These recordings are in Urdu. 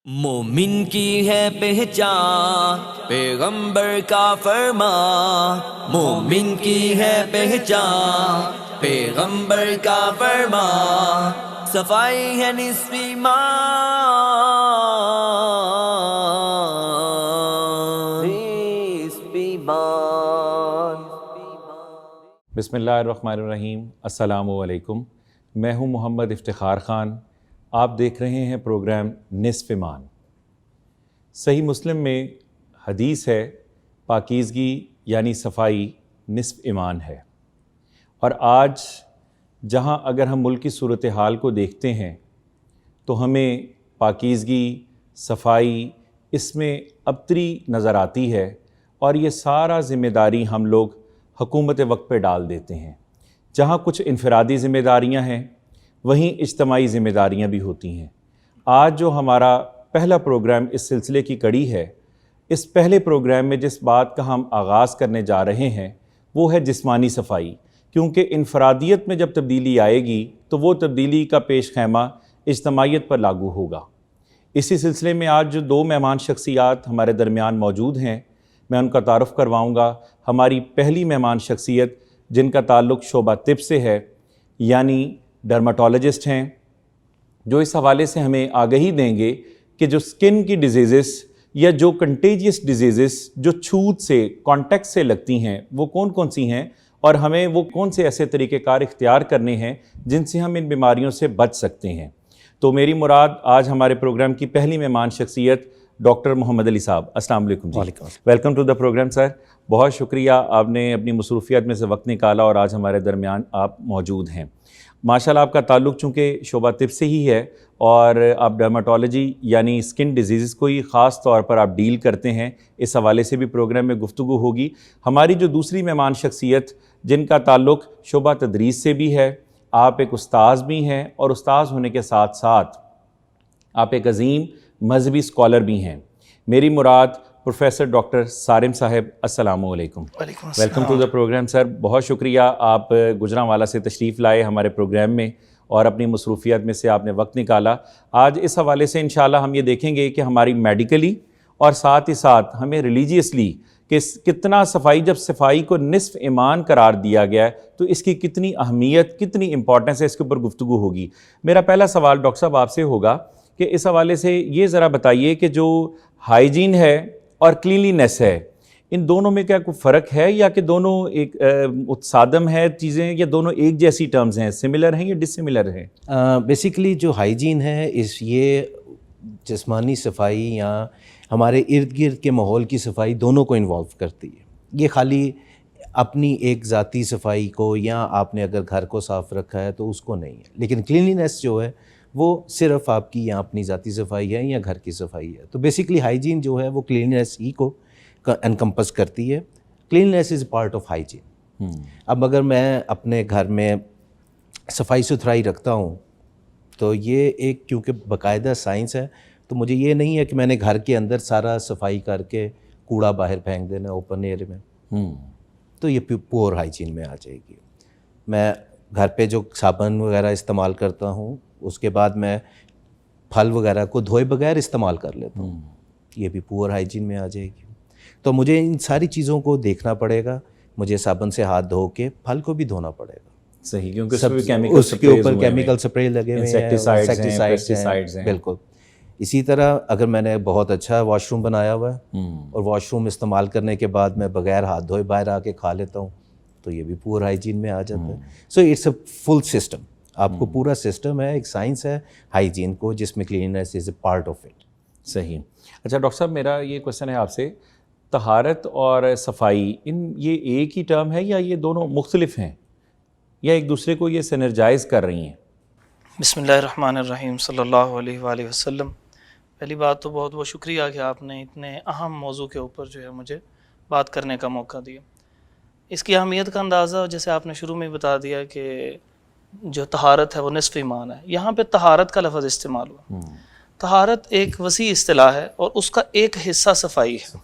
مومن کی ہے پہچان پیغمبر کا فرمان، مومن کی ہے پہچان پیغمبر کا فرمان، صفائی ہے نصف ایمان، نصف ایمان۔ بسم اللہ الرحمن الرحیم۔ السلام علیکم، میں ہوں محمد افتخار خان۔ آپ دیکھ رہے ہیں پروگرام نصف ایمان۔ صحیح مسلم میں حدیث ہے، پاکیزگی یعنی صفائی نصف ایمان ہے۔ اور آج جہاں اگر ہم ملک کی صورتحال کو دیکھتے ہیں تو ہمیں پاکیزگی، صفائی اس میں ابتری نظر آتی ہے، اور یہ سارا ذمہ داری ہم لوگ حکومت وقت پہ ڈال دیتے ہیں۔ جہاں کچھ انفرادی ذمہ داریاں ہیں، وہیں اجتماعی ذمہ داریاں بھی ہوتی ہیں۔ آج جو ہمارا پہلا پروگرام اس سلسلے کی کڑی ہے، اس پہلے پروگرام میں جس بات کا ہم آغاز کرنے جا رہے ہیں وہ ہے جسمانی صفائی، کیونکہ انفرادیت میں جب تبدیلی آئے گی تو وہ تبدیلی کا پیش خیمہ اجتماعیت پر لاگو ہوگا۔ اسی سلسلے میں آج جو دو مہمان شخصیات ہمارے درمیان موجود ہیں، میں ان کا تعارف کرواؤں گا۔ ہماری پہلی مہمان شخصیت جن کا تعلق شعبہ طب سے ہے، یعنی ڈرماٹولوجسٹ ہیں، جو اس حوالے سے ہمیں آگہی دیں گے کہ جو سکن کی ڈیزیزز یا جو کنٹیجیس ڈیزیزز جو چھوت سے، کانٹیکٹ سے لگتی ہیں، وہ کون کون سی ہیں، اور ہمیں وہ کون سے ایسے طریقہ کار اختیار کرنے ہیں جن سے ہم ان بیماریوں سے بچ سکتے ہیں۔ تو میری مراد آج ہمارے پروگرام کی پہلی مہمان شخصیت ڈاکٹر محمد علی صاحب۔ السلام علیکم جی۔ ویلکم ٹو دا پروگرام سر۔ بہت شکریہ، آپ نے اپنی مصروفیات میں سے وقت نکالا اور آج ہمارے درمیان آپ موجود ہیں۔ ماشاءاللہ آپ کا تعلق چونکہ شعبہ طب سے ہی ہے، اور آپ ڈرماٹولوجی یعنی سکن ڈیزیزز کو ہی خاص طور پر آپ ڈیل کرتے ہیں، اس حوالے سے بھی پروگرام میں گفتگو ہوگی۔ ہماری جو دوسری مہمان شخصیت جن کا تعلق شعبہ تدریس سے بھی ہے، آپ ایک استاذ بھی ہیں، اور استاذ ہونے کے ساتھ ساتھ آپ ایک عظیم مذہبی اسکالر بھی ہیں۔ میری مراد پروفیسر ڈاکٹر صارم صاحب۔ السلام علیکم۔ ویلکم ٹو دا پروگرام سر۔ بہت شکریہ، آپ گجرانوالہ سے تشریف لائے ہمارے پروگرام میں، اور اپنی مصروفیات میں سے آپ نے وقت نکالا۔ آج اس حوالے سے انشاءاللہ ہم یہ دیکھیں گے کہ ہماری میڈیکلی اور ساتھ ہی ساتھ ہمیں ریلیجیسلی کہ کتنا صفائی، جب صفائی کو نصف ایمان قرار دیا گیا ہے تو اس کی کتنی اہمیت، کتنی امپورٹنس ہے، اس کے اوپر گفتگو ہوگی۔ میرا پہلا سوال ڈاکٹر صاحب آپ سے ہوگا کہ اس حوالے سے یہ ذرا بتائیے کہ جو ہائیجین ہے اور کلینلینس ہے، ان دونوں میں کیا کوئی فرق ہے، یا کہ دونوں ایک متصادم ہے چیزیں، یا دونوں ایک جیسی ٹرمز ہیں، سملر ہیں یا ڈس سملر ہیں؟ بیسیکلی جو ہائیجین ہے، یہ جسمانی صفائی یا ہمارے ارد گرد کے ماحول کی صفائی دونوں کو انوالو کرتی ہے۔ یہ خالی اپنی ایک ذاتی صفائی کو، یا آپ نے اگر گھر کو صاف رکھا ہے تو اس کو نہیں ہے، لیکن کلینلینس جو ہے وہ صرف آپ کی یا اپنی ذاتی صفائی ہے یا گھر کی صفائی ہے۔ تو بیسیکلی ہائیجین جو ہے وہ کلینلینس ہی کو انکمپس کرتی ہے۔ Cleanliness is part of hygiene. اب اگر میں اپنے گھر میں صفائی ستھرائی رکھتا ہوں تو یہ ایک کیونکہ باقاعدہ سائنس ہے، تو مجھے یہ نہیں ہے کہ میں نے گھر کے اندر سارا صفائی کر کے کوڑا باہر پھینک دینا اوپن ایئر میں، تو یہ پور ہائیجین میں آ جائے گی۔ میں گھر پہ جو صابن وغیرہ استعمال کرتا ہوں، اس کے بعد میں پھل وغیرہ کو دھوئے بغیر استعمال کر لیتا ہوں، یہ بھی پور ہائیجین میں آ جائے گی۔ تو مجھے ان ساری چیزوں کو دیکھنا پڑے گا، مجھے صابن سے ہاتھ دھو کے پھل کو بھی دھونا پڑے گا۔ صحیح، کیونکہ اس کے اوپر کیمیکل سپرے لگے ہوئے ہیں، انسیکٹیسائڈز ہیں۔ بالکل اسی طرح اگر میں نے بہت اچھا واش روم بنایا ہوا ہے اور واش روم استعمال کرنے کے بعد میں بغیر ہاتھ دھوئے باہر آ کے کھا لیتا ہوں، تو یہ بھی پور ہائیجین میں آ جاتا ہے۔ So it's a full system, آپ کو پورا سسٹم ہے، ایک سائنس ہے ہائیجین کو، جس میں cleanness is a part of it. صحیح۔ اچھا ڈاکٹر صاحب، میرا یہ کویشچن ہے آپ سے، طہارت اور صفائی یہ ایک ہی ٹرم ہے، یا یہ دونوں مختلف ہیں، یا ایک دوسرے کو یہ سینرجائز کر رہی ہیں؟ بسم اللہ الرحمن الرحیم، صلی اللہ علیہ وآلہ وسلم۔ پہلی بات تو بہت بہت شکریہ کہ آپ نے اتنے اہم موضوع کے اوپر جو ہے مجھے بات کرنے کا موقع دیا۔ اس کی اہمیت کا اندازہ جیسے آپ نے شروع میں بتا دیا کہ جو طہارت ہے وہ نصف ایمان ہے۔ یہاں پہ طہارت کا لفظ استعمال ہوا۔ طہارت ایک وسیع اصطلاح ہے، اور اس کا ایک حصہ صفائی ہے۔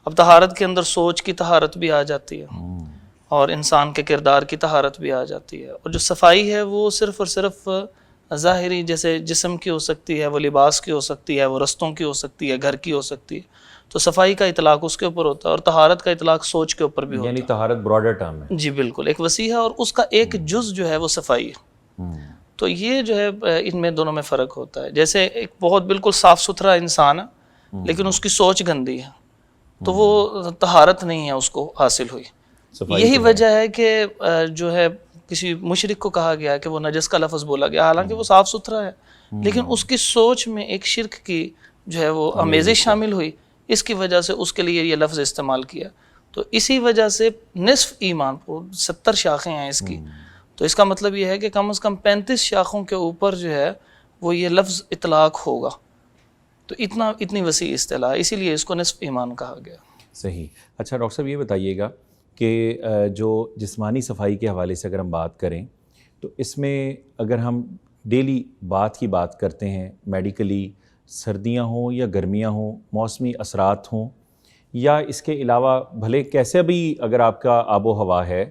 اب طہارت کے اندر سوچ کی طہارت بھی آ جاتی ہے، اور انسان کے کردار کی طہارت بھی آ جاتی ہے، اور جو صفائی ہے وہ صرف اور صرف ظاہری جیسے جسم کی ہو سکتی ہے، وہ لباس کی ہو سکتی ہے، وہ رستوں کی ہو سکتی ہے، گھر کی ہو سکتی ہے، تو صفائی کا اطلاق اس کے اوپر ہوتا ہے، اور طہارت کا اطلاق سوچ کے اوپر بھی ہوتا یعنی ہے. طہارت براڈر ٹرم ہے. جی بالکل، ایک وسیع ہے، اور اس کا ایک جز جو ہے وہ صفائی ہے. تو یہ جو ہے ان میں دونوں میں فرق ہوتا ہے. جیسے ایک بہت بالکل صاف ستھرا انسان ہے لیکن اس کی سوچ گندی ہے، تو وہ طہارت نہیں ہے اس کو حاصل ہوئی. یہی وجہ ہے کہ جو ہے کسی مشرک کو کہا گیا کہ وہ نجس کا لفظ بولا گیا، حالانکہ وہ صاف ستھرا ہے، لیکن اس کی سوچ میں ایک شرک کی جو ہے وہ آمیزش شامل ہوئی، اس کی وجہ سے اس کے لیے یہ لفظ استعمال کیا. تو اسی وجہ سے نصف ایمان 70 شاخیں ہیں اس کی، تو اس کا مطلب یہ ہے کہ کم از کم 35 شاخوں کے اوپر جو ہے وہ یہ لفظ اطلاق ہوگا. تو اتنی وسیع اصطلاح ہے، اسی لیے اس کو نصف ایمان کہا گیا. صحیح. اچھا ڈاکٹر صاحب یہ بتائیے گا کہ جو جسمانی صفائی کے حوالے سے اگر ہم بات کریں تو اس میں اگر ہم ڈیلی کی بات کرتے ہیں، میڈیکلی سردیاں ہوں یا گرمیاں ہوں، موسمی اثرات ہوں، یا اس کے علاوہ بھلے کیسے بھی اگر آپ کا آب و ہوا ہے،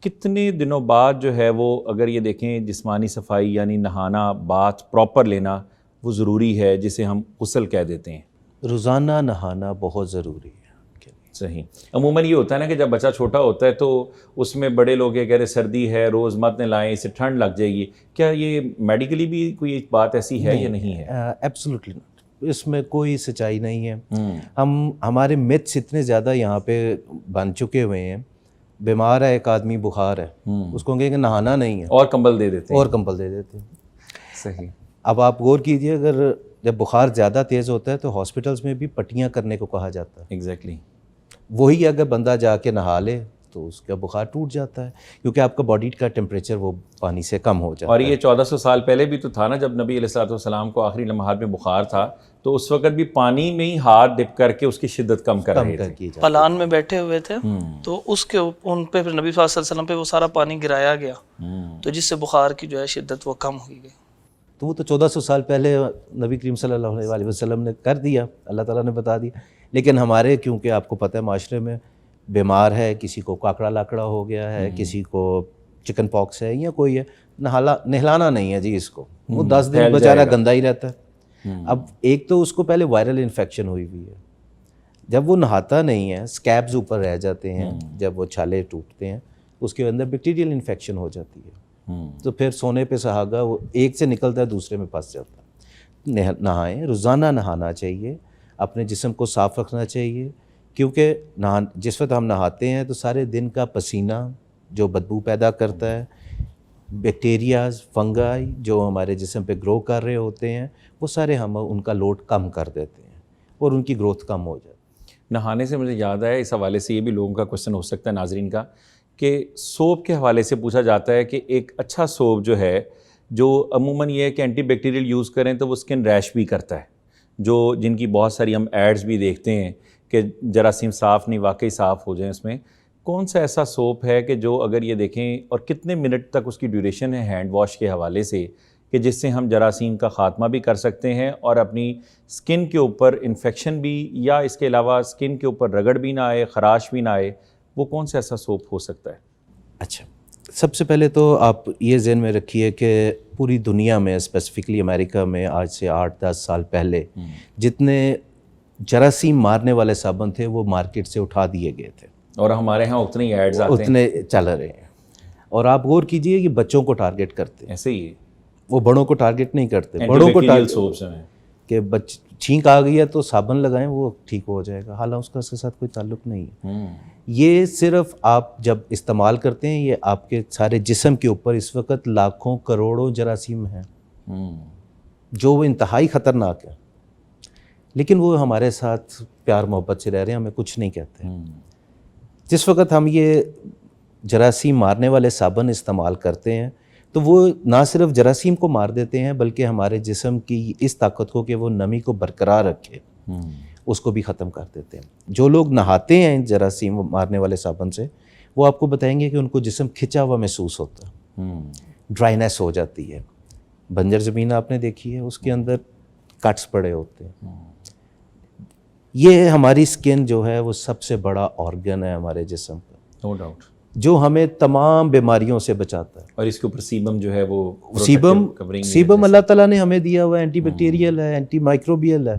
کتنے دنوں بعد جو ہے وہ اگر یہ دیکھیں جسمانی صفائی یعنی نہانا، بات پراپر لینا وہ ضروری ہے، جسے ہم غسل کہہ دیتے ہیں؟ روزانہ نہانا بہت ضروری ہے. صحیح. عموماً یہ ہوتا ہے نا کہ جب بچہ چھوٹا ہوتا ہے تو اس میں بڑے لوگ یہ کہہ رہے سردی ہے روز مت نلائیں، اسے ٹھنڈ لگ جائے گی. کیا یہ میڈیکلی بھی کوئی بات ایسی ہے یا نہیں ہے؟ ایبسولوٹلی ناٹ، اس میں کوئی سچائی نہیں ہے. ہمارے متس اتنے زیادہ یہاں پہ بن چکے ہوئے ہیں. بیمار ہے ایک آدمی، بخار ہے، اس کو کہیں کہ نہانا نہیں ہے، اور کمبل دے دیتے ہیں. صحیح. اب آپ غور کیجئے، اگر جب بخار زیادہ تیز ہوتا ہے تو ہاسپٹلس میں بھی پٹیاں کرنے کو کہا جاتا ہے. ایگزیکٹلی. وہی اگر بندہ جا کے نہا لے تو اس کا بخار ٹوٹ جاتا ہے، کیونکہ آپ کا باڈی کا ٹیمپریچر وہ پانی سے کم ہو جاتا ہے. اور یہ 1400 سال پہلے بھی تو تھا نا، جب نبی علیہ السلام کو آخری لمحات میں بخار تھا تو اس وقت بھی پانی میں ہی ہاتھ ڈپ کر کے اس کی شدت کم کر رہے تھے. پلان میں بیٹھے ہوئے تھے تو اس کے ان پہ پھر نبی صلی اللہ علیہ وسلم پہ وہ سارا پانی گرایا گیا، تو جس سے بخار کی جو ہے شدت وہ کم ہوئی گئی. تو وہ تو 1400 سال پہلے نبی کریم صلی اللہ علیہ وسلم نے کر دیا، اللہ تعالیٰ نے بتا دیا. لیکن ہمارے کیونکہ آپ کو پتہ ہے معاشرے میں بیمار ہے، کسی کو کاکڑا لاکڑا ہو گیا ہے، کسی کو چکن پاکس ہے یا کوئی ہے، نہلانا نہیں ہے جی اس کو، وہ 10 دن بیچارہ گندا ہی رہتا ہے. اب ایک تو اس کو پہلے وائرل انفیکشن ہوئی ہے، جب وہ نہاتا نہیں ہے اسکیبز اوپر رہ جاتے ہیں، جب وہ چھالے ٹوٹتے ہیں اس کے اندر بیکٹیریل انفیکشن ہو جاتی ہے، تو پھر سونے پہ سہاگا وہ ایک سے نکلتا ہے دوسرے میں پھنس جاتا ہے. نہائیں، روزانہ نہانا چاہیے، اپنے جسم کو صاف رکھنا چاہیے، کیونکہ جس وقت ہم نہاتے ہیں تو سارے دن کا پسینہ جو بدبو پیدا کرتا ہے، بیکٹیریاز، فنگائی جو ہمارے جسم پہ گرو کر رہے ہوتے ہیں، وہ سارے ہم ان کا لوڈ کم کر دیتے ہیں اور ان کی گروتھ کم ہو جاتی ہے. نہانے سے مجھے یاد آیا، اس حوالے سے یہ بھی لوگوں کا کوشچن ہو سکتا ہے ناظرین کا، کہ سوپ کے حوالے سے پوچھا جاتا ہے کہ ایک اچھا سوپ جو ہے، جو عموماً یہ ہے کہ اینٹی بیکٹیریل یوز کریں تو وہ اسکن ریش بھی کرتا ہے، جو جن کی بہت ساری ہم ایڈز بھی دیکھتے ہیں کہ جراثیم صاف نہیں، واقعی صاف ہو جائیں. اس میں کون سا ایسا سوپ ہے کہ جو اگر یہ دیکھیں، اور کتنے منٹ تک اس کی ڈیوریشن ہے ہینڈ واش کے حوالے سے، کہ جس سے ہم جراثیم کا خاتمہ بھی کر سکتے ہیں اور اپنی سکن کے اوپر انفیکشن بھی، یا اس کے علاوہ سکن کے اوپر رگڑ بھی نہ آئے، خراش بھی نہ آئے، وہ کون سا ایسا سوپ ہو سکتا ہے؟ اچھا، سب سے پہلے تو آپ یہ ذہن میں رکھیے کہ پوری دنیا میں، اسپیسیفکلی امریکہ میں، آج سے 8-10 سال پہلے جتنے جراثیم مارنے والے صابن تھے وہ مارکیٹ سے اٹھا دیے گئے تھے، اور ہمارے ہاں اتنے ہی ایڈز آتے ہیں، اتنے چل رہے ہیں. اور آپ غور کیجئے کہ بچوں کو ٹارگٹ کرتے ہیں، ایسے ہی وہ بڑوں کو ٹارگٹ نہیں کرتے. بڑوں کو ٹارگٹ سوپس ہیں کہ چھینک آ گئی ہے تو صابن لگائیں وہ ٹھیک ہو جائے گا، حالانکہ اس کے ساتھ کوئی تعلق نہیں ہے. یہ صرف آپ جب استعمال کرتے ہیں، یہ آپ کے سارے جسم کے اوپر اس وقت لاکھوں کروڑوں جراثیم ہیں جو وہ انتہائی خطرناک ہے، لیکن وہ ہمارے ساتھ پیار محبت سے رہ رہے ہیں، ہمیں کچھ نہیں کہتے. جس وقت ہم یہ جراثیم مارنے والے صابن استعمال کرتے ہیں تو وہ نہ صرف جراثیم کو مار دیتے ہیں بلکہ ہمارے جسم کی اس طاقت کو کہ وہ نمی کو برقرار رکھے اس کو بھی ختم کر دیتے ہیں. جو لوگ نہاتے ہیں جراثیم مارنے والے صابن سے، وہ آپ کو بتائیں گے کہ ان کو جسم کھچا ہوا محسوس ہوتا ہے، ڈرائینیس ہو جاتی ہے. بنجر زمین آپ نے دیکھی ہے، اس کے اندر کٹس پڑے ہوتے ہیں. یہ ہماری سکن جو ہے وہ سب سے بڑا آرگن ہے ہمارے جسم کا. No doubt. جو ہمیں تمام بیماریوں سے بچاتا ہے. اور اس کے اوپر سیبم جو ہے وہ سیبم اللہ تعالیٰ نے ہمیں دیا ہوا ہے, اینٹی بیکٹیریل ہے, اینٹی مائکروبیل ہے,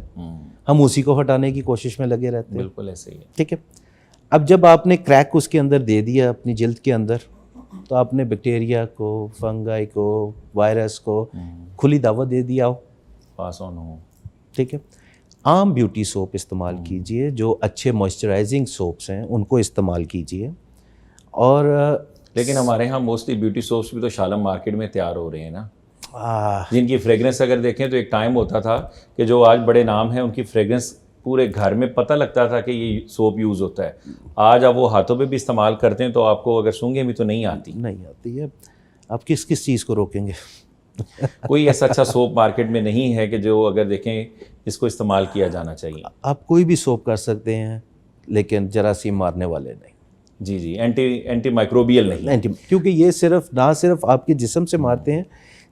ہم اسی کو ہٹانے کی کوشش میں لگے رہتے ہیں. بالکل ایسے ہی ہے. ٹھیک ہے, اب جب آپ نے کریک اس کے اندر دے دیا اپنی جلد کے اندر, تو آپ نے بیکٹیریا کو, فنگائی کو, وائرس کو کھلی دعوت دے دیا ہو, پاس آن ہو. ٹھیک ہے. عام بیوٹی سوپ استعمال کیجئے, جو اچھے موئسچرائزنگ سوپس ہیں ان کو استعمال کیجئے. اور لیکن ہمارے ہاں موسٹلی بیوٹی سوپس بھی تو شالم مارکیٹ میں تیار ہو رہے ہیں نا, جن کی فریگرنس اگر دیکھیں تو ایک ٹائم ہوتا تھا کہ جو آج بڑے نام ہیں ان کی فریگرنس پورے گھر میں پتہ لگتا تھا کہ یہ سوپ یوز ہوتا ہے. آج آپ وہ ہاتھوں پہ بھی استعمال کرتے ہیں تو آپ کو اگر سونگیں بھی تو نہیں آتی ہے. آپ کس چیز کو روکیں گے؟ کوئی ایسا اچھا سوپ مارکیٹ میں نہیں ہے کہ جو اگر دیکھیں اس کو استعمال کیا جانا چاہیے. آپ کوئی بھی سوپ کر سکتے ہیں لیکن جراثیم مارنے والے نہیں. جی اینٹی مائکروبیل نہیں, کیونکہ یہ نہ صرف آپ کے جسم سے مارتے ہیں,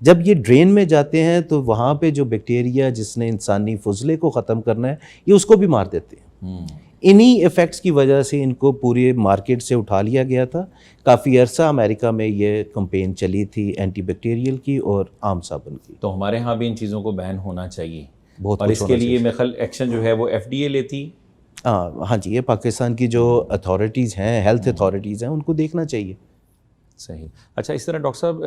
جب یہ ڈرین میں جاتے ہیں تو وہاں پہ جو بیکٹیریا جس نے انسانی فضلے کو ختم کرنا ہے یہ اس کو بھی مار دیتے ہیں. انہی ایفیکٹس کی وجہ سے ان کو پورے مارکیٹ سے اٹھا لیا گیا تھا. کافی عرصہ امریکہ میں یہ کمپین چلی تھی اینٹی بیکٹیریل کی اور عام صابن کی. تو ہمارے ہاں بھی ان چیزوں کو بین ہونا چاہیے بہت, اور اس کے لیے میرے خیال ایکشن جو ہے وہ FDA لیتی. ہاں جی, یہ پاکستان کی جو اتھارٹیز ہیں, ہیلتھ اتھارٹیز ہیں, ان کو دیکھنا چاہیے. صحیح. اچھا, اس طرح ڈاکٹر صاحب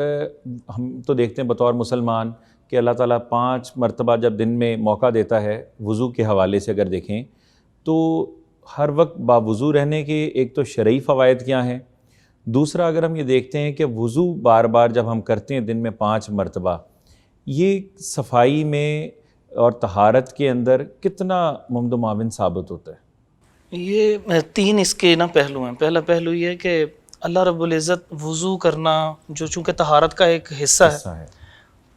ہم تو دیکھتے ہیں بطور مسلمان کہ اللہ تعالیٰ 5 مرتبہ جب دن میں موقع دیتا ہے وضو کے حوالے سے اگر دیکھیں تو ہر وقت باوضو رہنے کے ایک تو شرعی فوائد کیا ہیں, دوسرا اگر ہم یہ دیکھتے ہیں کہ وضو بار بار جب ہم کرتے ہیں دن میں 5 مرتبہ, یہ صفائی میں اور طہارت کے اندر کتنا ممد و معاون ثابت ہوتا ہے؟ یہ 3 اس کے پہلو ہیں. پہلا پہلو یہ ہے کہ اللہ رب العزت وضو کرنا جو چونکہ طہارت کا ایک حصہ ہے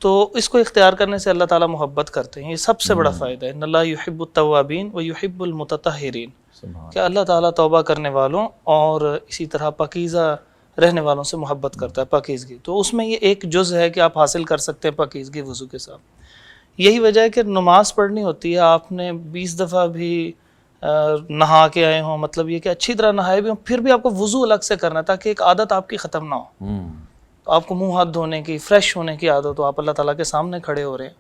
تو اس کو اختیار کرنے سے اللہ تعالیٰ محبت کرتے ہیں. یہ سب سے بڑا فائدہ ہے. ان اللہ یحب التوابین و یحب المتطہرین, کہ اللہ تعالیٰ توبہ کرنے والوں اور اسی طرح پاکیزہ رہنے والوں سے محبت کرتا ہے, پاکیزگی. تو اس میں یہ ایک جز ہے کہ آپ حاصل کر سکتے ہیں پاکیزگی وضو کے ساتھ. یہی وجہ ہے کہ نماز پڑھنی ہوتی ہے, آپ نے 20 دفعہ بھی نہا کے آئے ہوں, مطلب یہ کہ اچھی طرح نہائے بھی ہوں, پھر بھی آپ کو وضو الگ سے کرنا ہے تاکہ ایک عادت آپ کی ختم نہ ہو. تو آپ کو منہ ہاتھ دھونے کی, فریش ہونے کی عادت ہو, آپ اللہ تعالیٰ کے سامنے کھڑے ہو رہے ہیں.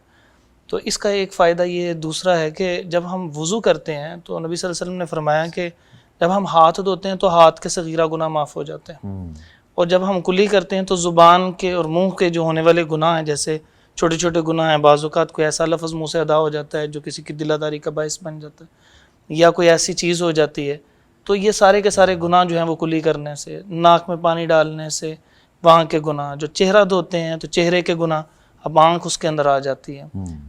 تو اس کا ایک فائدہ یہ دوسرا ہے کہ جب ہم وضو کرتے ہیں تو نبی صلی اللہ علیہ وسلم نے فرمایا کہ جب ہم ہاتھ دھوتے ہیں تو ہاتھ کے صغیرہ گناہ معاف ہو جاتے ہیں, اور جب ہم کلی کرتے ہیں تو زبان کے اور منہ کے جو ہونے والے گناہ ہیں, جیسے چھوٹے چھوٹے گناہ ہیں, بعض اوقات کوئی ایسا لفظ منہ سے ادا ہو جاتا ہے جو کسی کی دل داری کا باعث بن جاتا ہے, یا کوئی ایسی چیز ہو جاتی ہے, تو یہ سارے کے سارے گناہ جو ہیں وہ کلی کرنے سے, ناک میں پانی ڈالنے سے وہاں کے گناہ, جو چہرہ دھوتے ہیں تو چہرے کے گناہ, اب آنکھ اس کے اندر آ جاتی ہے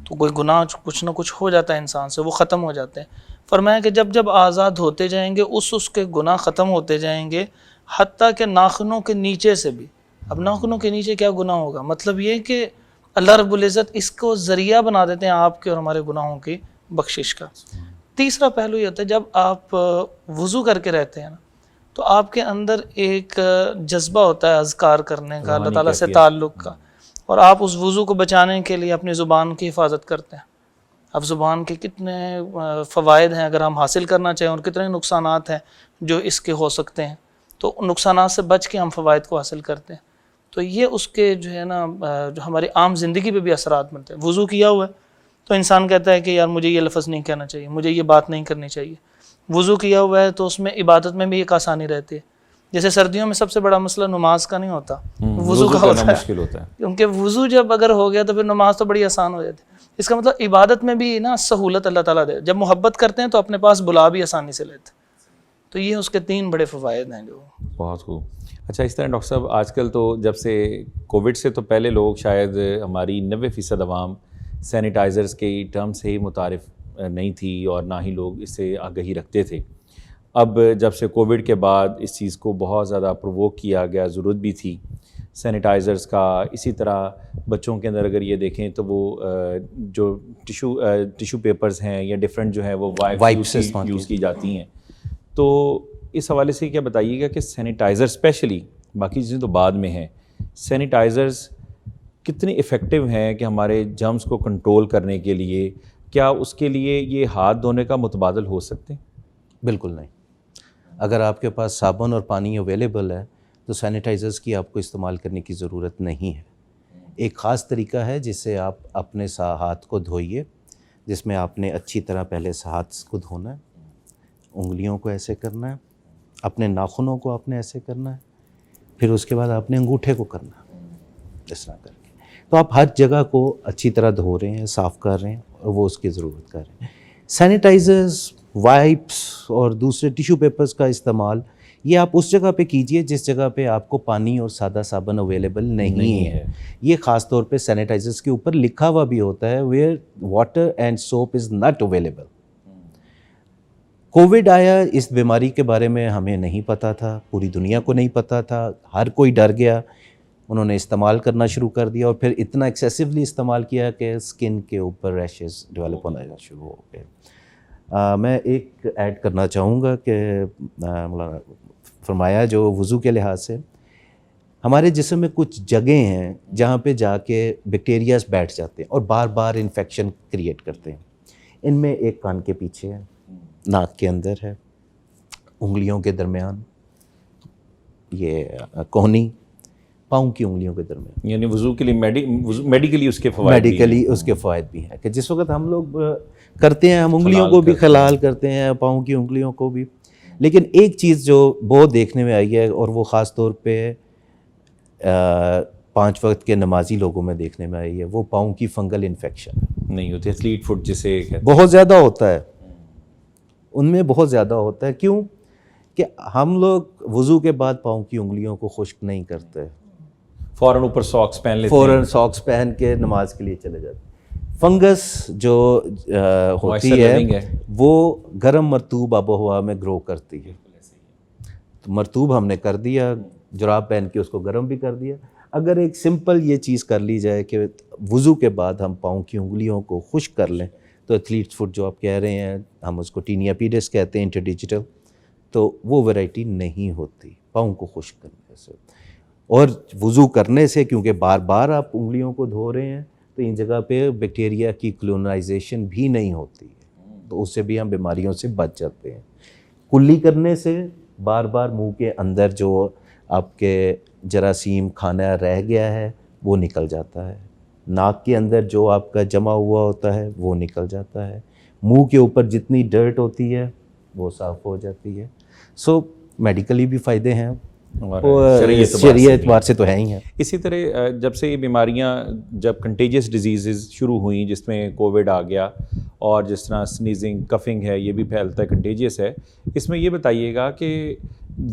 تو کوئی گناہ کچھ نہ کچھ ہو جاتا ہے انسان سے, وہ ختم ہو جاتے ہیں. فرمایا کہ جب جب آزاد ہوتے جائیں گے اس کے گناہ ختم ہوتے جائیں گے, حتیٰ کہ ناخنوں کے نیچے سے بھی. اب ناخنوں کے نیچے کیا گناہ ہوگا, مطلب یہ کہ اللہ رب العزت اس کو ذریعہ بنا دیتے ہیں آپ کے اور ہمارے گناہوں کی بخشش کا. تیسرا پہلو یہ ہوتا ہے جب آپ وضو کر کے رہتے ہیں نا تو آپ کے اندر ایک جذبہ ہوتا ہے اذکار کرنے کا, اللہ تعالیٰ سے تعلق کا, اور آپ اس وضو کو بچانے کے لیے اپنی زبان کی حفاظت کرتے ہیں. اب زبان کے کتنے فوائد ہیں اگر ہم حاصل کرنا چاہیں, اور کتنے نقصانات ہیں جو اس کے ہو سکتے ہیں, تو نقصانات سے بچ کے ہم فوائد کو حاصل کرتے ہیں. تو یہ اس کے جو ہے نا جو ہماری عام زندگی پہ بھی اثرات بنتے ہیں. وضو کیا ہوا ہے تو انسان کہتا ہے کہ یار مجھے یہ لفظ نہیں کہنا چاہیے, مجھے یہ بات نہیں کرنی چاہیے. وضو کیا ہوا ہے تو اس میں عبادت میں بھی ایک آسانی رہتی ہے. جیسے سردیوں میں سب سے بڑا مسئلہ نماز کا نہیں ہوتا, وضو کا ہوتا ہے, کیونکہ وضو جب اگر ہو گیا تو پھر نماز تو بڑی آسان ہو جاتی ہے. اس کا مطلب عبادت میں بھی نا سہولت اللہ تعالیٰ دے. جب محبت کرتے ہیں تو اپنے پاس بلا بھی آسانی سے لیتے ہیں. تو یہ اس کے 3 بڑے فوائد ہیں جو. بہت خوب. اچھا, اس طرح ڈاکٹر صاحب آج کل تو جب سے کووڈ سے تو پہلے لوگ شاید ہماری 90% عوام سینیٹائزرز کے ٹرم سے ہی متعارف نہیں تھی اور نہ ہی لوگ اس سے آگہی رکھتے تھے. اب جب سے کووڈ کے بعد اس چیز کو بہت زیادہ پرووک کیا گیا, ضرورت بھی تھی سینیٹائزرز کا. اسی طرح بچوں کے اندر اگر یہ دیکھیں تو وہ جو ٹیشو پیپرز ہیں یا ڈفرینٹ جو ہیں وہ وائپس یوز کی جاتی ہیں. تو اس حوالے سے کیا بتائیے گا کہ سینیٹائزر اسپیشلی, باقی چیزیں تو بعد میں ہیں, سینیٹائزرز کتنے ایفیکٹو ہیں کہ ہمارے جرمز کو کنٹرول کرنے کے لیے؟ کیا اس کے لیے یہ ہاتھ دھونے کا متبادل ہو سکتے ہیں؟ بالکل نہیں. اگر آپ کے پاس صابن اور پانی اویلیبل ہے تو سینیٹائزرز کی آپ کو استعمال کرنے کی ضرورت نہیں ہے. ایک خاص طریقہ ہے جس سے آپ اپنے ہاتھ کو دھوئیے، جس میں آپ نے اچھی طرح پہلے ہاتھ کو دھونا ہے، انگلیوں کو ایسے کرنا ہے، اپنے ناخنوں کو آپ نے ایسے کرنا ہے، پھر اس کے بعد آپ نے انگوٹھے کو کرنا ہے اس طرح کر کے. تو آپ ہر جگہ کو اچھی طرح دھو رہے ہیں، صاف کر رہے ہیں، اور وہ اس کی ضرورت کر رہے ہیں. سینیٹائزرز، وائپس اور دوسرے ٹیشو پیپرز کا استعمال یہ آپ اس جگہ پہ کیجئے جس جگہ پہ آپ کو پانی اور سادہ صابن اویلیبل نہیں ہے. یہ خاص طور پہ سینیٹائزرز کے اوپر لکھا ہوا بھی ہوتا ہے where water and soap is not available. Covid آیا، اس بیماری کے بارے میں ہمیں نہیں پتہ تھا، پوری دنیا کو نہیں پتہ تھا، ہر کوئی ڈر گیا، انہوں نے استعمال کرنا شروع کر دیا اور پھر اتنا ایکسیسولی استعمال کیا کہ اسکن کے اوپر ریشز ڈیولپ ہونا شروع ہو گئے. میں ایک ایڈ کرنا چاہوں گا کہ مولانا فرمایا جو وضو کے لحاظ سے ہمارے جسم میں کچھ جگہیں ہیں جہاں پہ جا کے بیکٹیریاز بیٹھ جاتے ہیں اور بار بار انفیکشن کریٹ کرتے ہیں. ان میں ایک کان کے پیچھے ہے، ناک کے اندر ہے، انگلیوں کے درمیان، یہ کونی، پاؤں کی انگلیوں کے درمیان. یعنی وضو کے لیے میڈیکلی اس کے فوائد بھی ہیں. میڈیکلی اس کے فوائد بھی ہیں کہ جس وقت ہم لوگ کرتے ہیں ہم انگلیوں کو بھی خلال کرتے ہیں، پاؤں کی انگلیوں کو بھی. لیکن ایک چیز جو بہت دیکھنے میں آئی ہے اور وہ خاص طور پہ 5 وقت کے نمازی لوگوں میں دیکھنے میں آئی ہے، وہ پاؤں کی فنگل انفیکشن نہیں ہوتی، ایتھلیٹ فٹ جسے کہتے ہیں. بہت زیادہ ہوتا ہے ان میں، بہت زیادہ ہوتا ہے. کیوں کہ ہم لوگ وضو کے بعد پاؤں کی انگلیوں کو خشک نہیں کرتے، فوراً اوپر ساکس پہن لیتے ہیں، فوراً ساکس پہن کے نماز کے لیے چلے جاتے ہیں. فنگس جو ہوتی ہے وہ گرم مرطوب آب و ہوا میں گرو کرتی ہے. تو مرطوب ہم نے کر دیا، جراب پہن کے اس کو گرم بھی کر دیا. اگر ایک سمپل یہ چیز کر لی جائے کہ وضو کے بعد ہم پاؤں کی انگلیوں کو خشک کر لیں تو ایتھلیٹ فٹ جو آپ کہہ رہے ہیں، ہم اس کو ٹینیا پیڈس کہتے ہیں انٹرڈیجیٹل، تو وہ ویرائٹی نہیں ہوتی پاؤں کو خشک کرنے سے. اور وضو کرنے سے کیونکہ بار بار آپ انگلیوں کو دھو رہے ہیں تو ان جگہ پہ بیکٹیریا کی کلونائزیشن بھی نہیں ہوتی ہے، تو اس سے بھی ہم بیماریوں سے بچ جاتے ہیں. کلی کرنے سے بار بار منہ کے اندر جو آپ کے جراثیم کھانا رہ گیا ہے وہ نکل جاتا ہے، ناک کے اندر جو آپ کا جمع ہوا ہوتا ہے وہ نکل جاتا ہے، منہ کے اوپر جتنی ڈرٹ ہوتی ہے وہ صاف ہو جاتی ہے. سو میڈیکلی بھی فائدے ہیں، شرعی اعتبار سے تو ہے ہی ہیں. اسی طرح جب سے یہ بیماریاں، جب کنٹیجیس ڈیزیزز شروع ہوئیں، جس میں کووڈ آ گیا اور جس طرح سنیزنگ، کفنگ ہے، یہ بھی پھیلتا ہے، کنٹیجیس ہے. اس میں یہ بتائیے گا کہ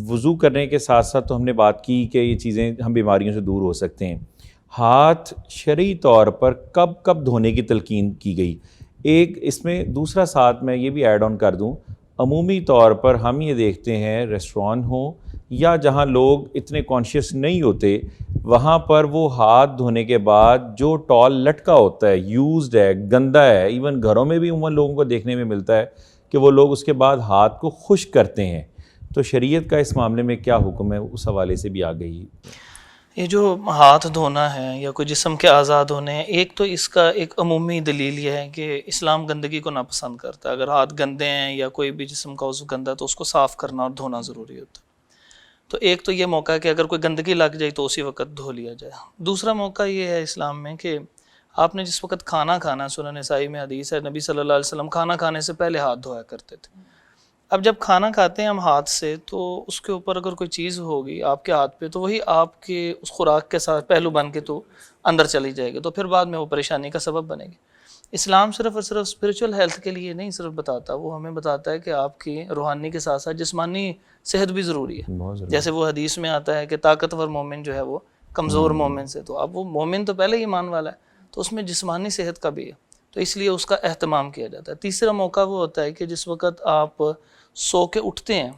وضو کرنے کے ساتھ ساتھ تو ہم نے بات کی کہ یہ چیزیں ہم بیماریوں سے دور ہو سکتے ہیں. ہاتھ شرعی طور پر کب کب دھونے کی تلقین کی گئی؟ ایک اس میں دوسرا ساتھ میں یہ بھی ایڈ آن کر دوں، عمومی طور پر ہم یہ دیکھتے ہیں ریسٹوران ہوں یا جہاں لوگ اتنے کانشیس نہیں ہوتے، وہاں پر وہ ہاتھ دھونے کے بعد جو ٹال لٹکا ہوتا ہے، یوزڈ ہے، گندا ہے، ایون گھروں میں بھی عموماً لوگوں کو دیکھنے میں ملتا ہے کہ وہ لوگ اس کے بعد ہاتھ کو خشک کرتے ہیں. تو شریعت کا اس معاملے میں کیا حکم ہے، اس حوالے سے بھی آ گئی. یہ جو ہاتھ دھونا ہے یا کوئی جسم کے اعضاء دھونے ہیں، ایک تو اس کا ایک عمومی دلیل یہ ہے کہ اسلام گندگی کو ناپسند کرتا ہے. اگر ہاتھ گندے ہیں یا کوئی بھی جسم کا عضو گندا ہے تو اس کو صاف کرنا اور دھونا ضروری ہوتا ہے. تو ایک تو یہ موقع ہے کہ اگر کوئی گندگی لگ جائے تو اسی وقت دھو لیا جائے. دوسرا موقع یہ ہے اسلام میں کہ آپ نے جس وقت کھانا کھانا، سنن نسائی میں حدیث ہے، نبی صلی اللہ علیہ وسلم کھانا کھانے سے پہلے ہاتھ دھویا کرتے تھے. اب جب کھانا کھاتے ہیں ہم ہاتھ سے تو اس کے اوپر اگر کوئی چیز ہوگی آپ کے ہاتھ پہ تو وہی آپ کے اس خوراک کے ساتھ پہلو بن کے تو اندر چلی جائے گی، تو پھر بعد میں وہ پریشانی کا سبب بنے گی. اسلام صرف اور صرف اسپریچول ہیلتھ کے لیے نہیں صرف بتاتا، وہ ہمیں بتاتا ہے کہ آپ کی روحانی کے ساتھ ساتھ جسمانی صحت بھی ضروری ہے. جیسے وہ حدیث میں آتا ہے کہ طاقتور مومن جو ہے وہ کمزور مومن سے، تو اب وہ مومن تو پہلے ہی ایمان والا ہے تو اس میں جسمانی صحت کا بھی ہے، تو اس لیے اس کا اہتمام کیا جاتا ہے. تیسرا موقع وہ ہوتا ہے کہ جس وقت آپ سو کے اٹھتے ہیں،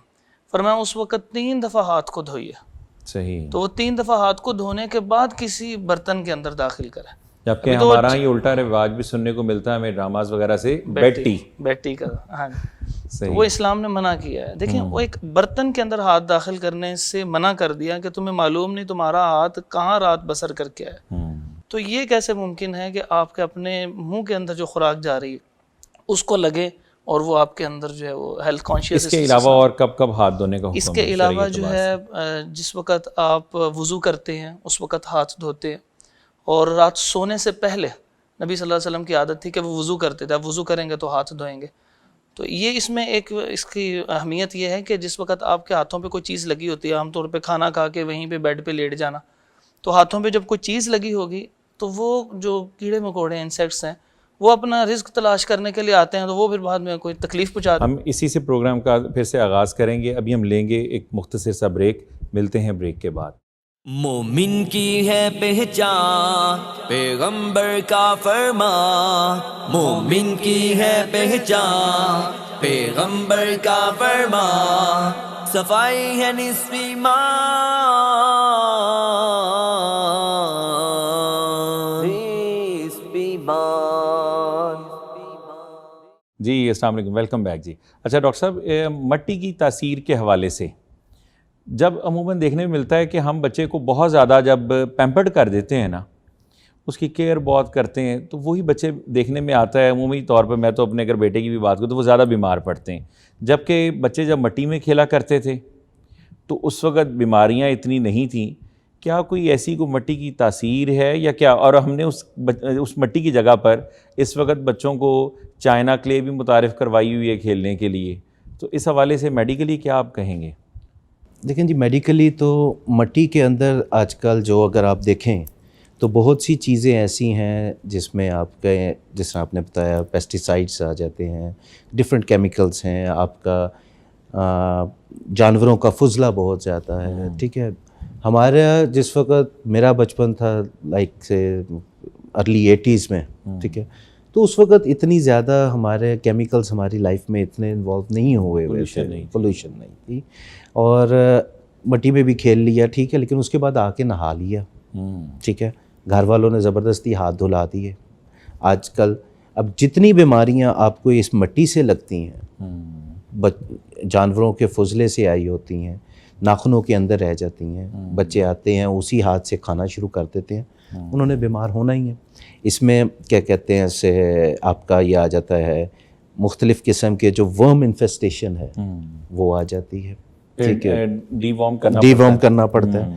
فرمایا اس وقت 3 دفعہ ہاتھ کو دھوئیے. صحیح. تو وہ 3 دفعہ ہاتھ کو دھونے کے بعد کسی برتن کے اندر داخل کریں. جبکہ ہمارا یہ الٹا رواج بھی سننے کو ملتا ہے ہمیں ڈراماز وغیرہ سے، بیٹی کا. ہاں تو وہ اسلام نے منع کیا ہے. دیکھیں وہ ایک برتن کے اندر ہاتھ داخل کرنے سے منع کر دیا کہ تمہیں معلوم نہیں تمہارا ہاتھ کہاں رات بسر کر کے ہے. تو یہ کیسے ممکن ہے کہ آپ کے اپنے منہ کے اندر جو خوراک جا رہی ہے اس کو لگے اور وہ آپ کے اندر جو ہے وہ ہیلتھ کانشیس. اس کے علاوہ اور کب کب ہاتھ دھونے کا حکم ہے؟ اس کے علاوہ جو ہے جس وقت آپ وضو کرتے ہیں اس وقت ہاتھ دھوتے ہیں، اور رات سونے سے پہلے نبی صلی اللہ علیہ وسلم کی عادت تھی کہ وہ وضو کرتے تھے. آپ وضو کریں گے تو ہاتھ دھوئیں گے. تو یہ اس میں ایک اس کی اہمیت یہ ہے کہ جس وقت آپ کے ہاتھوں پہ کوئی چیز لگی ہوتی ہے، عام طور پہ کھانا کھا کے وہیں پہ بیڈ پہ لیٹ جانا، تو ہاتھوں پہ جب کوئی چیز لگی ہوگی تو وہ جو کیڑے مکوڑے انسیکٹس ہیں وہ اپنا رزق تلاش کرنے کے لیے آتے ہیں، تو وہ پھر بعد میں کوئی تکلیف پہنچاتے ہیں. ہم اسی سے پروگرام کا پھر سے آغاز کریں گے. ابھی ہم لیں گے ایک مختصر سا بریک. ملتے ہیں بریک کے بعد. مومن کی ہے پہچان پیغمبر کا فرمان، مومن کی ہے پہچان پیغمبر کا فرمان، صفائی ہے نصف ایمان، نصف ایمان. جی السلام علیکم، ویلکم بیک. جی اچھا ڈاکٹر صاحب، مٹی کی تاثیر کے حوالے سے جب عموماً دیکھنے میں ملتا ہے کہ ہم بچے کو بہت زیادہ جب پیمپرڈ کر دیتے ہیں نا، اس کی کیئر بہت کرتے ہیں، تو وہی بچے دیکھنے میں آتا ہے عمومی طور پہ. میں تو اپنے اگر بیٹے کی بھی بات کروں تو وہ زیادہ بیمار پڑتے ہیں، جبکہ بچے جب مٹی میں کھیلا کرتے تھے تو اس وقت بیماریاں اتنی نہیں تھیں. کیا کوئی ایسی کوئی مٹی کی تاثیر ہے یا کیا؟ اور ہم نے اس مٹی کی جگہ پر اس وقت بچوں کو چائنا کلے بھی متعارف کروائی ہوئی ہے کھیلنے کے لیے، تو اس حوالے سے میڈیکلی کیا آپ کہیں گے؟ دیکھیں جی، میڈیکلی تو مٹی کے اندر آج کل جو اگر آپ دیکھیں تو بہت سی چیزیں ایسی ہیں جس میں آپ کے جس طرح آپ نے بتایا پیسٹیسائڈس آ جاتے ہیں، ڈفرینٹ کیمیکلز ہیں، آپ کا جانوروں کا فضلہ بہت زیادہ ہے. ٹھیک ہے، ہمارا جس وقت میرا بچپن تھا لائک سے ارلی 80s میں، ٹھیک ہے، تو اس وقت اتنی زیادہ ہمارے کیمیکلز ہماری لائف میں اتنے انوالو نہیں ہوئے، پولوشن نہیں تھی، اور مٹی میں بھی کھیل لیا ٹھیک ہے، لیکن اس کے بعد آ کے نہا لیا. ٹھیک ہے، گھر والوں نے زبردستی ہاتھ دھلا دیے. آج کل اب جتنی بیماریاں آپ کو اس مٹی سے لگتی ہیں، جانوروں کے فضلے سے آئی ہوتی ہیں، ناخنوں کے اندر رہ جاتی ہیں، بچے آتے ہیں اسی ہاتھ سے کھانا شروع کر دیتے ہیں، انہوں نے بیمار ہونا ہی ہے. اس میں کیا کہتے ہیں سے آپ کا یہ آ جاتا ہے مختلف قسم کے جو ورم انفیسٹیشن ہے وہ آ جاتی ہے. ٹھیک ہے، ڈی وارم کرنا پڑتا ہے.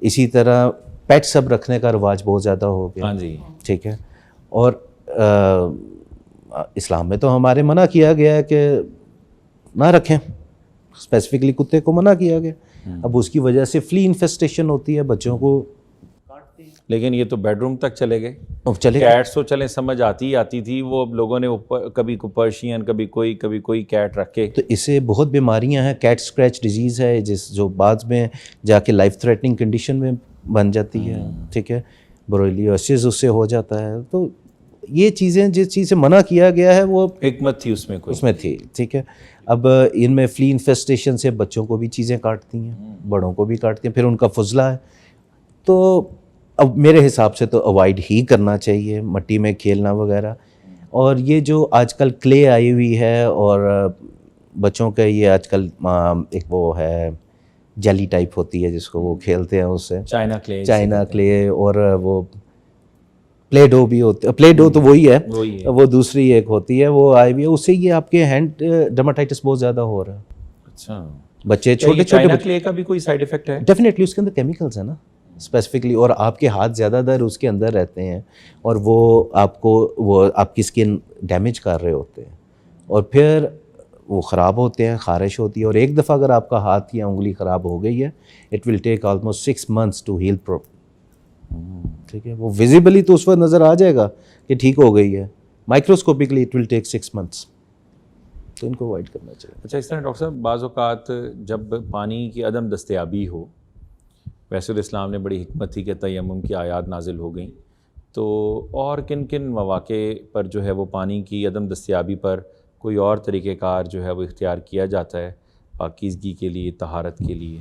اسی طرح پیٹ سب رکھنے کا رواج بہت زیادہ ہو گیا. ہاں جی، ٹھیک ہے، اور اسلام میں تو ہمارے منع کیا گیا ہے کہ نہ رکھیں، اسپیسیفکلی کتے کو منع کیا گیا. اب اس کی وجہ سے فلی انفیسٹیشن ہوتی ہے، بچوں کو. لیکن یہ تو بیڈ روم تک چلے گئے. چلے کیٹس تو چلیں سمجھ آتی تھی، وہ لوگوں نے کبھی کوئی پرشین کبھی کوئی کیٹ رکھے، تو اس سے بہت بیماریاں ہیں. کیٹ اسکریچ ڈیزیز ہے جو بعد میں جا کے لائف تھریٹننگ کنڈیشن میں بن جاتی ہے. ٹھیک ہے، برولیوسس اس سے ہو جاتا ہے. تو یہ چیزیں جس چیز سے منع کیا گیا ہے وہ حکمت تھی اس میں تھی. ٹھیک ہے، اب ان میں فلی انفیسٹیشن سے بچوں کو بھی چیزیں کاٹتی ہیں، بڑوں کو بھی کاٹتی ہیں، پھر ان کا فضلہ ہے. تو اب میرے حساب سے تو اوائڈ ہی کرنا چاہیے مٹی میں کھیلنا وغیرہ. اور یہ جو آج کل کلے آئی ہوئی ہے اور بچوں کا یہ آج کل ایک وہ ہے جیلی ٹائپ ہوتی ہے جس کو وہ کھیلتے ہیں، اس سے چائنا کلے، اور وہ پلے ڈو بھی ہوتے ہیں. پلے ڈو تو وہی ہے، وہ دوسری ایک ہوتی ہے وہ آئی ہوئی ہے. اس سے یہ آپ کے ہینڈ ڈرماٹائٹس بہت زیادہ ہو رہا ہے. اچھا، بچے چھوٹے چائنا کلے کا بھی کوئی سائیڈ ایفیکٹ ہے؟ ڈیفینیٹلی اس کے اندر کیمیکلز ہیں نا اسپیسیفکلی، اور آپ کے ہاتھ زیادہ دیر اس کے اندر رہتے ہیں اور وہ آپ کی اسکن ڈیمیج کر رہے ہوتے ہیں اور پھر وہ خراب ہوتے ہیں، خارش ہوتی ہے. اور ایک دفعہ اگر آپ کا ہاتھ یا انگلی خراب ہو گئی ہے، it will take almost 6 months to heal. ٹھیک ہے، وہ ویزیبلی تو اس وقت نظر آ جائے گا کہ ٹھیک ہو گئی ہے، مائکروسکوپکلی اٹ ول ٹیک 6 months. تو ان کو اوائڈ کرنا چاہیے. اچھا، اس طرح ڈاکٹر صاحب بعض اوقات جب پانی کی عدم دستیابی ہو، ویسے الاسلام نے بڑی حکمت تھی کہ تیمم کی آیات نازل ہو گئیں، تو اور کن کن مواقع پر جو ہے وہ پانی کی عدم دستیابی پر کوئی اور طریقہ کار جو ہے وہ اختیار کیا جاتا ہے پاکیزگی کے لیے، طہارت کے لیے؟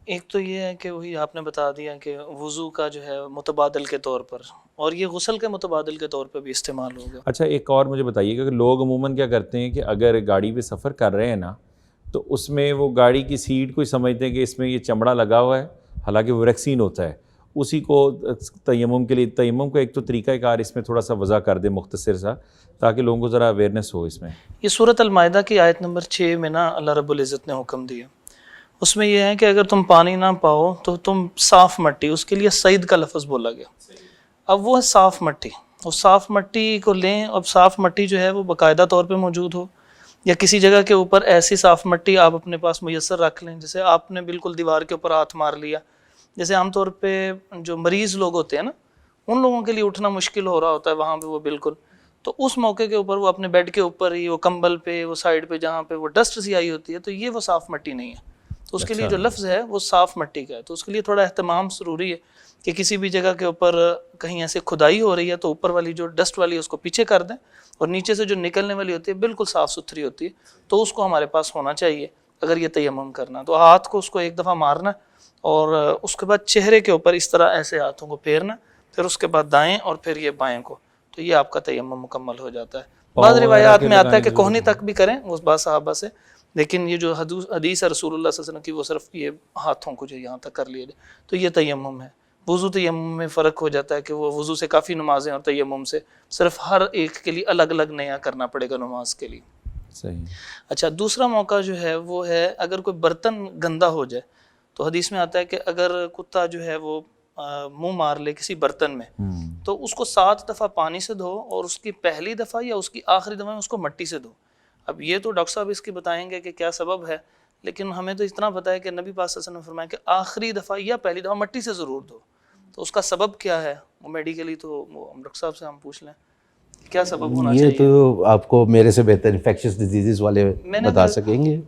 ایک تو یہ ہے کہ وہی آپ نے بتا دیا کہ وضو کا جو ہے متبادل کے طور پر، اور یہ غسل کے متبادل کے طور پہ بھی استعمال ہوگا. اچھا، ایک اور مجھے بتائیے کہ لوگ عموماً کیا کرتے ہیں کہ اگر گاڑی پہ سفر کر رہے ہیں نا، تو اس میں وہ گاڑی کی سیٹ کوئی سمجھتے ہیں کہ اس میں یہ چمڑا لگا ہوا ہے، حالانکہ وہ ریکسین ہوتا ہے، اسی کو تیمم کے لیے، تیمم کو ایک تو طریقہ کار اس میں تھوڑا سا وضع کر دے مختصر سا، تاکہ لوگوں کو ذرا اویئرنیس ہو اس میں. یہ سورۃ المائدہ کی آیت نمبر 6 میں نا اللہ رب العزت نے حکم دیا، اس میں یہ ہے کہ اگر تم پانی نہ پاؤ تو تم صاف مٹی، اس کے لیے سعید کا لفظ بولا گیا. اب وہ ہے صاف مٹی، اس صاف مٹی کو لیں. اب صاف مٹی جو ہے وہ باقاعدہ طور پہ موجود ہو، یا کسی جگہ کے اوپر ایسی صاف مٹی آپ اپنے پاس میسر رکھ لیں. جیسے آپ نے بالکل دیوار کے اوپر ہاتھ مار لیا، جیسے عام طور پہ جو مریض لوگ ہوتے ہیں نا، ان لوگوں کے لیے اٹھنا مشکل ہو رہا ہوتا ہے وہاں پہ وہ بالکل، تو اس موقع کے اوپر وہ اپنے بیڈ کے اوپر ہی، وہ کمبل پہ، وہ سائڈ پہ جہاں پہ وہ ڈسٹ سی آئی ہوتی ہے، تو یہ وہ صاف مٹی نہیں ہے. تو اس کے لیے جو لفظ ہے وہ صاف مٹی کا ہے. تو اس کے لیے تھوڑا اہتمام ضروری ہے کہ کسی بھی جگہ کے اوپر کہیں ایسے کھدائی ہو رہی ہے تو اوپر والی جو ڈسٹ والی ہے اس کو پیچھے کر دیں، اور نیچے سے جو نکلنے والی ہوتی ہے بالکل صاف ستھری ہوتی ہے، تو اس کو ہمارے پاس ہونا چاہیے. اگر یہ تیمم کرنا تو ہاتھ کو اس کو ایک دفعہ مارنا، اور اس کے بعد چہرے کے اوپر اس طرح ایسے ہاتھوں کو پھیرنا، پھر اس کے بعد دائیں اور پھر یہ بائیں کو، تو یہ آپ کا تیمم مکمل ہو جاتا ہے. بعض روایات میں آتا ہے کہ کوہنی تک بھی کریں اس بعض صحابہ سے، لیکن یہ جو حدیث ہے رسول اللہ صلی اللہ علیہ وسلم کی وہ صرف یہ ہاتھوں کو جو یہاں تک کر لیا جائے. تو یہ تیمم ہے. وضو تیمم میں فرق ہو جاتا ہے کہ وہ وضو سے کافی نمازیں، اور تیمم سے صرف ہر ایک کے لیے الگ الگ نیا کرنا پڑے گا نماز کے لیے. صحیح. اچھا، دوسرا موقع جو ہے وہ ہے اگر کوئی برتن گندا ہو جائے، تو حدیث میں آتا ہے کہ اگر کتا جو ہے وہ منہ مار لے کسی برتن میں، تو اس کو 7 دفعہ پانی سے دھو، اور اس کی پہلی دفعہ یا اس کی آخری دفعہ میں اس کو مٹی سے دھو. اب یہ تو ڈاکٹر صاحب اس کی بتائیں گے کہ کیا سبب ہے، لیکن ہمیں تو اتنا پتہ ہے کہ نبی پاک صلی اللہ علیہ وسلم نے فرمایا کہ آخری دفعہ یا پہلی دفعہ مٹی سے ضرور دھو. تو اس کا سبب کیا ہے وہ میڈیکلی تو وہ ڈاکٹر صاحب سے ہم پوچھ لیں کیا سبب ہونا چاہیے. یہ تو آپ کو میرے سے بہتر انفیکشس ڈیزیزز والے بتا سکیں گے.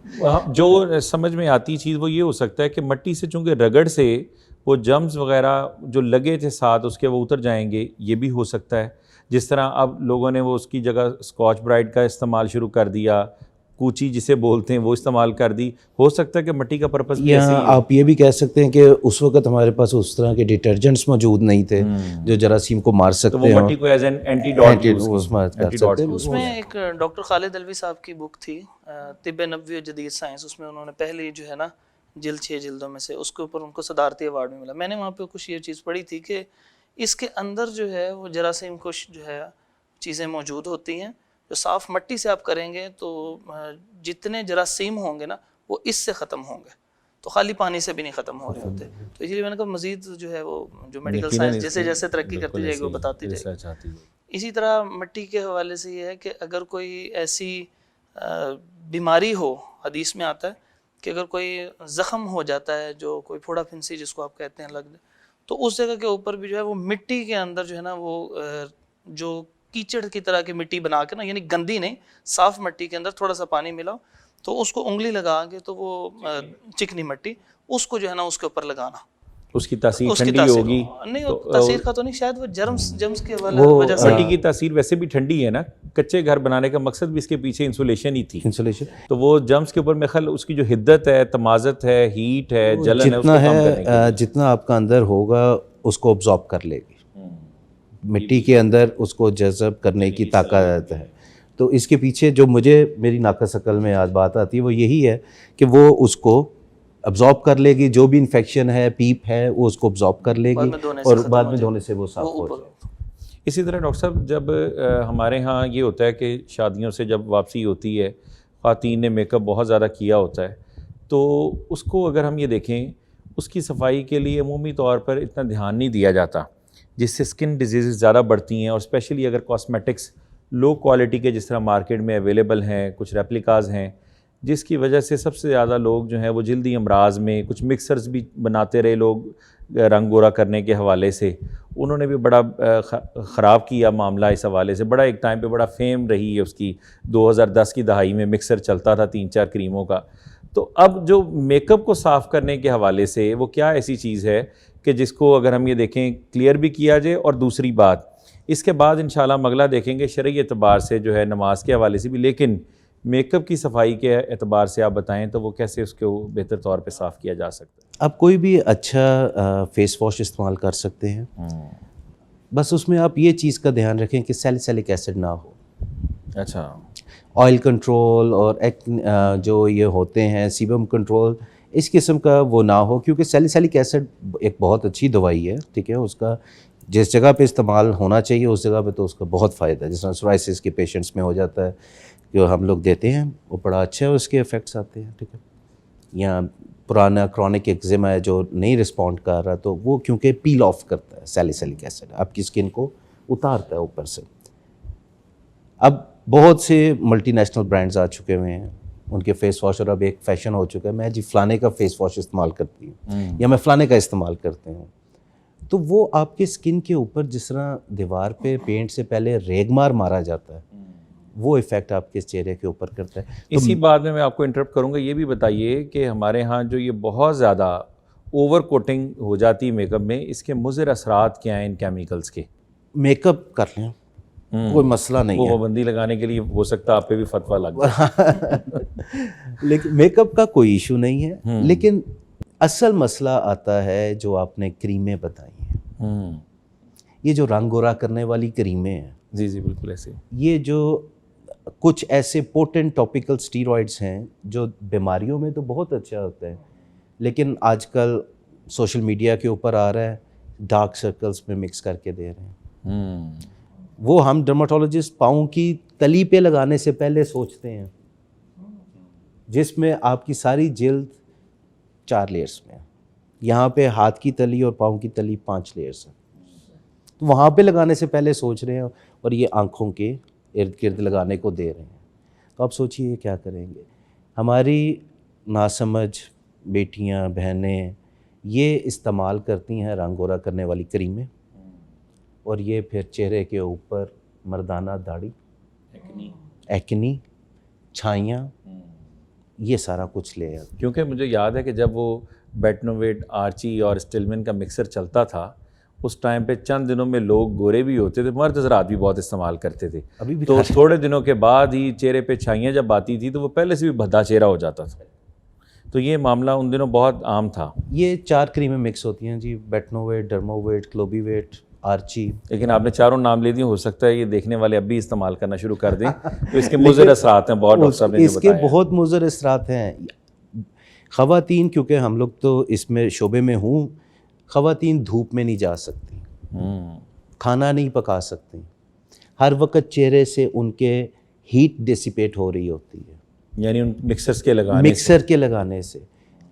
جو سمجھ میں آتی چیز وہ یہ ہو سکتا ہے کہ مٹی سے چونکہ رگڑ سے وہ جرمز وغیرہ جو لگے تھے ساتھ اس کے وہ اتر جائیں گے، یہ بھی ہو سکتا ہے. جس طرح اب لوگوں نے وہ اس کی جگہ اسکاچ برائٹ کا استعمال شروع کر دیا، کوچی جسے بولتے ہیں وہ استعمال کر دی. ہو سکتا ہے کہ مٹی کا پرپس بھی ایسے ہی ہے. آپ یہ بھی کہہ سکتے ہیں کہ اس وقت ہمارے پاس اس طرح کے ڈٹرجنٹس موجود نہیں تھے جو جراثیم کو مار سکتے ہیں، تو وہ مٹی کو ایز این اینٹی ڈاٹ اس میں ایک ڈاکٹر خالد علوی صاحب کی بک تھی طب نبوی و جدید سائنس، اس میں انہوں نے پہلی جو ہے نا جلد 6 جلدوں میں سے اس کے اوپر ان کو صدارتی ایوارڈ میں ملا. میں نے وہاں پہ کچھ یہ چیز پڑھی تھی کہ اس کے اندر جو ہے وہ جراثیم کش جو ہے چیزیں موجود ہوتی ہیں. جو صاف مٹی سے آپ کریں گے تو جتنے جراثیم ہوں گے نا وہ اس سے ختم ہوں گے، تو خالی پانی سے بھی نہیں ختم ہو رہے ہوتے. تو اس لیے میں نے کہا مزید جو ہے وہ جو میڈیکل سائنس جیسے جیسے ترقی کرتی جائے گی وہ بتاتی جائے گی. اسی طرح مٹی کے حوالے سے یہ ہے کہ اگر کوئی ایسی بیماری ہو، حدیث میں آتا ہے کہ اگر کوئی زخم ہو جاتا ہے، جو کوئی پھوڑا پھنسی جس کو آپ کہتے ہیں لگ جائے، تو اس جگہ کے اوپر بھی جو ہے وہ مٹی کے اندر جو ہے نا وہ جو کیچڑ کی طرح کی مٹی بنا کے نا، یعنی گندی نہیں، صاف مٹی کے اندر تھوڑا سا پانی ملاؤ، تو اس کو انگلی لگا کے تو وہ چکنی مٹی اس کو جو ہے نا اس کے اوپر لگانا. اس کی تاثیر ٹھنڈی ہوگی. نہیں تاثیر کا تو نہیں، شاید وہ جرمز کے وجہ سے. مٹی کی تاثیر ویسے بھی ٹھنڈی ہے نا، کچے گھر بنانے کا مقصد بھی اس کے پیچھے انسولیشن ہی تھی. تو وہ جرمز کے اوپر میں خیال اس کی جو حدت ہے، تمازت ہے، ہیٹ ہے، جلن ہے، اس کو کم کرنے کے لیے جتنا آپ کا اندر ہوگا اس کو ابزارب کر لے گی. مٹی کے اندر اس کو جذب کرنے کی طاقت ہے. تو اس کے پیچھے جو مجھے میری ناقص عقل میں یاد بات آتی ہے وہ یہی ہے کہ وہ اس کو ابزارب کر لے گی، جو بھی انفیکشن ہے، پیپ ہے، وہ اس کو ابزارب کر لے گی اور بعد میں دھونے سے وہ صاف ہو جائے. اسی طرح ڈاکٹر صاحب جب ہمارے ہاں یہ ہوتا ہے کہ شادیوں سے جب واپسی ہوتی ہے، خواتین نے میک اپ بہت زیادہ کیا ہوتا ہے، تو اس کو اگر ہم یہ دیکھیں اس کی صفائی کے لیے عمومی طور پر اتنا دھیان نہیں دیا جاتا، جس سے اسکن ڈیزیزز زیادہ بڑھتی ہیں. اور اسپیشلی اگر کاسمیٹکس لو کوالٹی کے جس طرح مارکیٹ میں اویلیبل ہیں، کچھ ریپلیکاز ہیں، جس کی وجہ سے سب سے زیادہ لوگ جو ہیں وہ جلدی امراض میں، کچھ مکسرز بھی بناتے رہے لوگ رنگ گورا کرنے کے حوالے سے، انہوں نے بھی بڑا خراب کیا معاملہ اس حوالے سے. بڑا ایک ٹائم پہ بڑا فیم رہی ہے اس کی، 2010 کی دہائی میں مکسر چلتا تھا 3-4 کریموں کا. تو اب جو میک اپ کو صاف کرنے کے حوالے سے وہ کیا ایسی چیز ہے کہ جس کو اگر ہم یہ دیکھیں کلیئر بھی کیا جائے. اور دوسری بات اس کے بعد انشاءاللہ ہم اگلا دیکھیں گے شرعی اعتبار سے جو ہے نماز کے حوالے سے بھی، لیکن میک اپ کی صفائی کے اعتبار سے آپ بتائیں تو وہ کیسے اس کو بہتر طور پہ صاف کیا جا سکتا ہے. آپ کوئی بھی اچھا فیس واش استعمال کر سکتے ہیں، بس اس میں آپ یہ چیز کا دھیان رکھیں کہ سیلیسیلک ایسڈ نہ ہو. اچھا. آئل کنٹرول اور جو یہ ہوتے ہیں سیبم کنٹرول، اس قسم کا وہ نہ ہو، کیونکہ سیلیسیلک ایسڈ ایک بہت اچھی دوائی ہے، ٹھیک ہے، اس کا جس جگہ پہ استعمال ہونا چاہیے اس جگہ پہ تو اس کا بہت فائدہ ہے. جس طرح سورائسس کے پیشنٹس میں ہو جاتا ہے جو ہم لوگ دیتے ہیں، وہ بڑا اچھا ہے، اس کے افیکٹس آتے ہیں، ٹھیک ہے. یا پرانا کرونک ایگزیما ہے جو نہیں رسپونڈ کر رہا، تو وہ کیونکہ پیل آف کرتا ہے سیلیسیلک ایسڈ، آپ کی اسکن کو اتارتا ہے اوپر سے. اب بہت سے ملٹی نیشنل برانڈز آ چکے ہوئے ہیں، ان کے فیس واش، اور اب ایک فیشن ہو چکا ہے میں جی فلانے کا فیس واش استعمال کرتی ہوں یا میں فلانے کا استعمال کرتے ہوں. تو وہ آپ کے اسکن کے اوپر جس طرح دیوار پہ پینٹ سے پہلے ریگ مار مارا جاتا ہے، وہ ایفیکٹ آپ کے چہرے کے اوپر کرتا ہے. اسی بات میں آپ کو انٹرپٹ کروں گا. یہ بھی بتائیے کہ ہمارے ہاں جو یہ بہت زیادہ اوور کوٹنگ ہو جاتی ہے میک اپ میں، اس کے مضر اثرات کیا ہیں ان کیمیکلز کے؟ میک اپ کر لیں، کوئی مسئلہ نہیں ہے. وہ پابندی لگانے کے لیے ہو سکتا ہے آپ پہ بھی فتویٰ لگ جائے. لیکن میک اپ کا کوئی ایشو نہیں ہے، لیکن اصل مسئلہ آتا ہے جو آپ نے کریمیں بتائی ہیں، یہ جو رنگ گورا کرنے والی کریمیں ہیں. جی جی بالکل ایسے. یہ جو کچھ ایسے پوٹنٹ ٹاپیکل اسٹیرائڈس ہیں جو بیماریوں میں تو بہت اچھا ہوتا ہے، لیکن آج کل سوشل میڈیا کے اوپر آ رہا ہے، ڈارک سرکلز میں مکس کر کے دے رہے ہیں. وہ ہم ڈرماٹولوجسٹ پاؤں کی تلی پہ لگانے سے پہلے سوچتے ہیں، جس میں آپ کی ساری جلد 4 لیئرس میں ہے. یہاں پہ ہاتھ کی تلی اور پاؤں کی تلی 5 لیئرس ہیں. تو وہاں پہ لگانے سے پہلے سوچ رہے ہیں، اور یہ آنکھوں کے ارد گرد لگانے کو دے رہے ہیں. تو آپ سوچیے یہ کیا کریں گے. ہماری ناسمجھ بیٹیاں بہنیں یہ استعمال کرتی ہیں رنگ گورا کرنے والی کریمیں، اور یہ پھر چہرے کے اوپر مردانہ داڑھی، ایکنی، چھائیاں، یہ سارا کچھ لے آتے. کیونکہ مجھے یاد ہے کہ جب وہ بیٹنوویٹ، آرچی اور اسٹلمن کا مکسر چلتا تھا، اس ٹائم پہ چند دنوں میں لوگ گورے بھی ہوتے تھے، مرد حضرات بھی بہت استعمال کرتے تھے. ابھی بھی تو تھوڑے دنوں کے بعد ہی چہرے پہ چھائیاں جب آتی تھی تو وہ پہلے سے بھی بھدا چہرہ ہو جاتا تھا. تو یہ معاملہ ان دنوں بہت عام تھا. یہ 4 کریمیں مکس ہوتی ہیں جی، بیٹنوویٹ، ڈرموویٹ، کلوبیویٹ، آرچی. لیکن آپ نے چاروں نام لے دیے، ہو سکتا ہے یہ دیکھنے والے اب بھی استعمال کرنا شروع کر دیں. تو اس کے مضر اثرات ہیں بہت، ڈاکٹر صاحب نے اس کے بہت مضر اثرات ہیں. خواتین، کیونکہ ہم لوگ تو اس میں شعبے میں ہوں، خواتین دھوپ میں نہیں جا سکتی، کھانا نہیں پکا سکتی، ہر وقت چہرے سے ان کے ہیٹ ڈیسیپیٹ ہو رہی ہوتی ہے، یعنی ان مکسر کے لگانے سے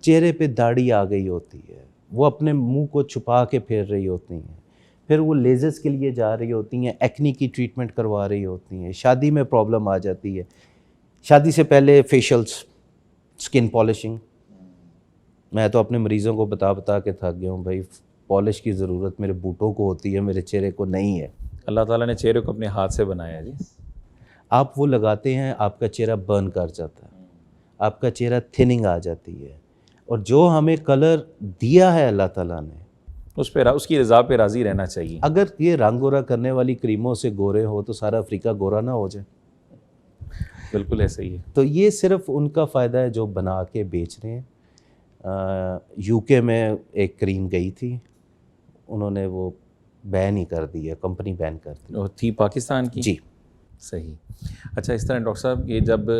چہرے پہ داڑھی آ گئی ہوتی ہے، وہ اپنے منہ کو چھپا کے پھیر رہی ہوتی ہیں، پھر وہ لیزرز کے لیے جا رہی ہوتی ہیں، ایکنی کی ٹریٹمنٹ کروا رہی ہوتی ہیں، شادی میں پرابلم آ جاتی ہے، شادی سے پہلے فیشلز، سکن پالشنگ. میں تو اپنے مریضوں کو بتا کے تھک گیا ہوں، بھائی پالش کی ضرورت میرے بوٹوں کو ہوتی ہے، میرے چہرے کو نہیں ہے. اللہ تعالیٰ نے چہرے کو اپنے ہاتھ سے بنایا جی. آپ وہ لگاتے ہیں، آپ کا چہرہ برن کر جاتا ہے، آپ کا چہرہ تھننگ آ جاتی ہے. اور جو ہمیں کلر دیا ہے اللہ تعالیٰ نے، اس کی رضا پہ راضی رہنا چاہیے. اگر یہ رنگ گورا کرنے والی کریموں سے گورے ہو تو سارا افریقہ گورا نہ ہو جائے. بالکل ایسا ہی ہے. تو یہ صرف ان کا فائدہ ہے جو بنا کے بیچ رہے ہیں. یو کے میں ایک کریم گئی تھی، انہوں نے وہ بین ہی کر دی ہے، کمپنی بین کر دی. وہ تھی پاکستان کی؟ جی صحیح. اچھا، اس طرح ڈاکٹر صاحب یہ جب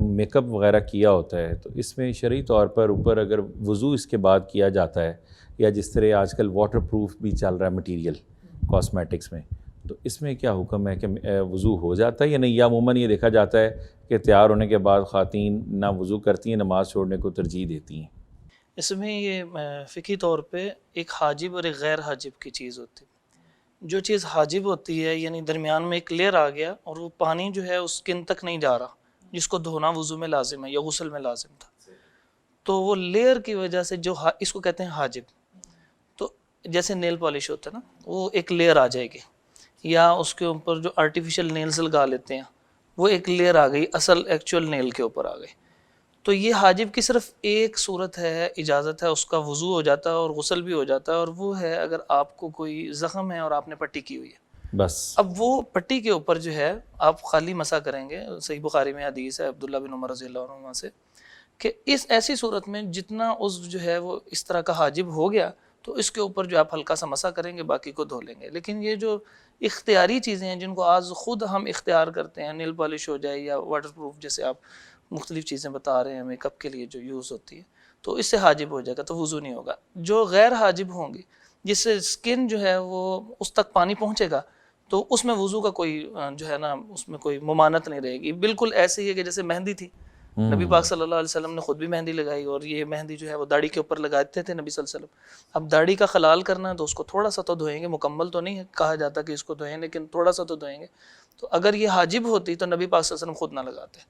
میک اپ وغیرہ کیا ہوتا ہے تو اس میں شرعی طور پر اوپر اگر وضو اس کے بعد کیا جاتا ہے، یا جس طرح آج کل واٹر پروف بھی چل رہا ہے مٹیریل کاسمیٹکس میں، تو اس میں کیا حکم ہے کہ وضو ہو جاتا ہے یا نہیں؟ یا عموماً یہ دیکھا جاتا ہے کہ تیار ہونے کے بعد خواتین نہ وضو کرتی ہیں، نماز چھوڑنے کو ترجیح دیتی ہیں؟ اس میں یہ فقہی طور پہ ایک حاجب اور ایک غیر حاجب کی چیز ہوتی ہے. جو چیز حاجب ہوتی ہے یعنی درمیان میں ایک لیئر آ گیا اور وہ پانی جو ہے اس سکن تک نہیں جا رہا، جس کو دھونا وضو میں لازم ہے یا غسل میں لازم تھا، تو وہ لیئر کی وجہ سے جو اس کو کہتے ہیں حاجب. تو جیسے نیل پالش ہوتا ہے نا، وہ ایک لیئر آ جائے گی، یا اس کے اوپر جو آرٹیفیشل نیلز لگا لیتے ہیں وہ ایک لیئر آ گئی، اصل ایکچوئل نیل کے اوپر آ گئی. تو یہ حاجب کی صرف ایک صورت ہے، اجازت ہے، اس کا وضو ہو جاتا ہے اور غسل بھی ہو جاتا ہے، اور وہ ہے اگر آپ کو کوئی زخم ہے اور آپ نے پٹی کی ہوئی ہے بس. اب وہ پٹی کے اوپر جو ہے آپ خالی مسح کریں گے. صحیح بخاری میں حدیث ہے عبداللہ بن عمر رضی اللہ عنہ سے کہ اس ایسی صورت میں جتنا عضو جو ہے وہ اس طرح کا حاجب ہو گیا تو اس کے اوپر جو آپ ہلکا سا مسح کریں گے، باقی کو دھو لیں گے. لیکن یہ جو اختیاری چیزیں ہیں جن کو آج خود ہم اختیار کرتے ہیں، نیل پالش ہو جائے یا واٹر پروف جیسے آپ مختلف چیزیں بتا رہے ہیں میک اپ کے لیے جو یوز ہوتی ہے، تو اس سے حاجب ہو جائے گا تو وضو نہیں ہوگا. جو غیر حاجب ہوں گی جس سے اسکن جو ہے وہ اس تک پانی پہنچے گا تو اس میں وضو کا کوئی جو ہے نا اس میں کوئی ممانعت نہیں رہے گی. بالکل ایسے ہی ہے کہ جیسے مہندی تھی, نبی پاک صلی اللہ علیہ وسلم نے خود بھی مہندی لگائی, اور یہ مہندی جو ہے وہ داڑھی کے اوپر لگاتے تھے نبی صلی اللہ علیہ وسلم. اب داڑھی کا خلال کرنا ہے تو اس کو تھوڑا سا تو دھوئیں گے, مکمل تو نہیں کہا جاتا کہ اس کو دھوئیں, لیکن تھوڑا سا تو دھوئیں گے. تو اگر یہ حاجب ہوتی تو نبی پاک صلی اللہ علیہ وسلم خود نہ لگاتے.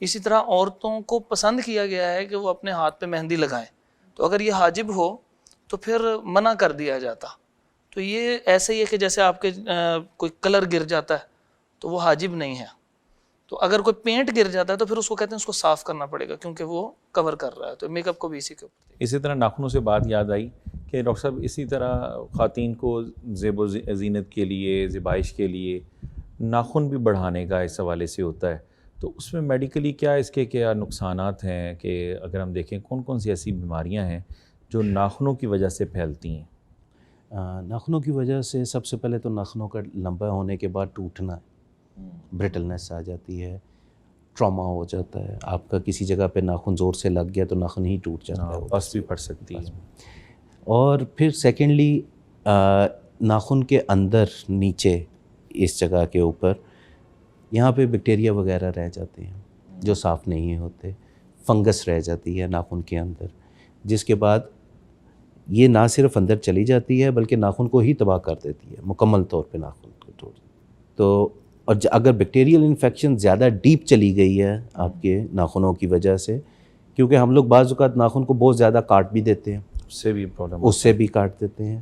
اسی طرح عورتوں کو پسند کیا گیا ہے کہ وہ اپنے ہاتھ پہ مہندی لگائیں, تو اگر یہ حاجب ہو تو پھر منع کر دیا جاتا. تو یہ ایسے ہی ہے کہ جیسے آپ کے کوئی کلر گر جاتا ہے تو وہ حاجب نہیں ہے. تو اگر کوئی پینٹ گر جاتا ہے تو پھر اس کو کہتے ہیں اس کو صاف کرنا پڑے گا کیونکہ وہ کور کر رہا ہے. تو میک اپ کو بھی اسی کے اوپر. اسی طرح ناخنوں سے بات یاد آئی کہ ڈاکٹر صاحب اسی طرح خواتین کو زیب و زینت کے لیے, زیبائش کے لیے ناخن بھی بڑھانے کا اس حوالے سے ہوتا ہے, تو اس میں میڈیکلی کیا اس کے کیا نقصانات ہیں کہ اگر ہم دیکھیں کون کون سی ایسی بیماریاں ہیں جو ناخنوں کی وجہ سے پھیلتی ہیں؟ ناخنوں کی وجہ سے سب سے پہلے تو ناخنوں کا لمبا ہونے کے بعد ٹوٹنا ہے, برٹلنس آ جاتی ہے, ٹراما ہو جاتا ہے. آپ کا کسی جگہ پہ ناخن زور سے لگ گیا تو ناخن ہی ٹوٹ جاتا ہے, پس بھی پڑ سکتی ہے. اور پھر سیکنڈلی ناخن کے اندر نیچے اس جگہ کے اوپر یہاں پہ بیکٹیریا وغیرہ رہ جاتے ہیں جو صاف نہیں ہوتے, فنگس رہ جاتی ہے ناخن کے اندر, جس کے بعد یہ نہ صرف اندر چلی جاتی ہے بلکہ ناخن کو ہی تباہ کر دیتی ہے, مکمل طور پہ ناخن کو توڑ. تو اور اگر بیکٹیریل انفیکشن زیادہ ڈیپ چلی گئی ہے آپ کے ناخنوں کی وجہ سے, کیونکہ ہم لوگ بعض اوقات ناخن کو بہت زیادہ کاٹ بھی دیتے ہیں, اس سے بھی پرابلم, اس سے بھی کاٹ دیتے ہیں,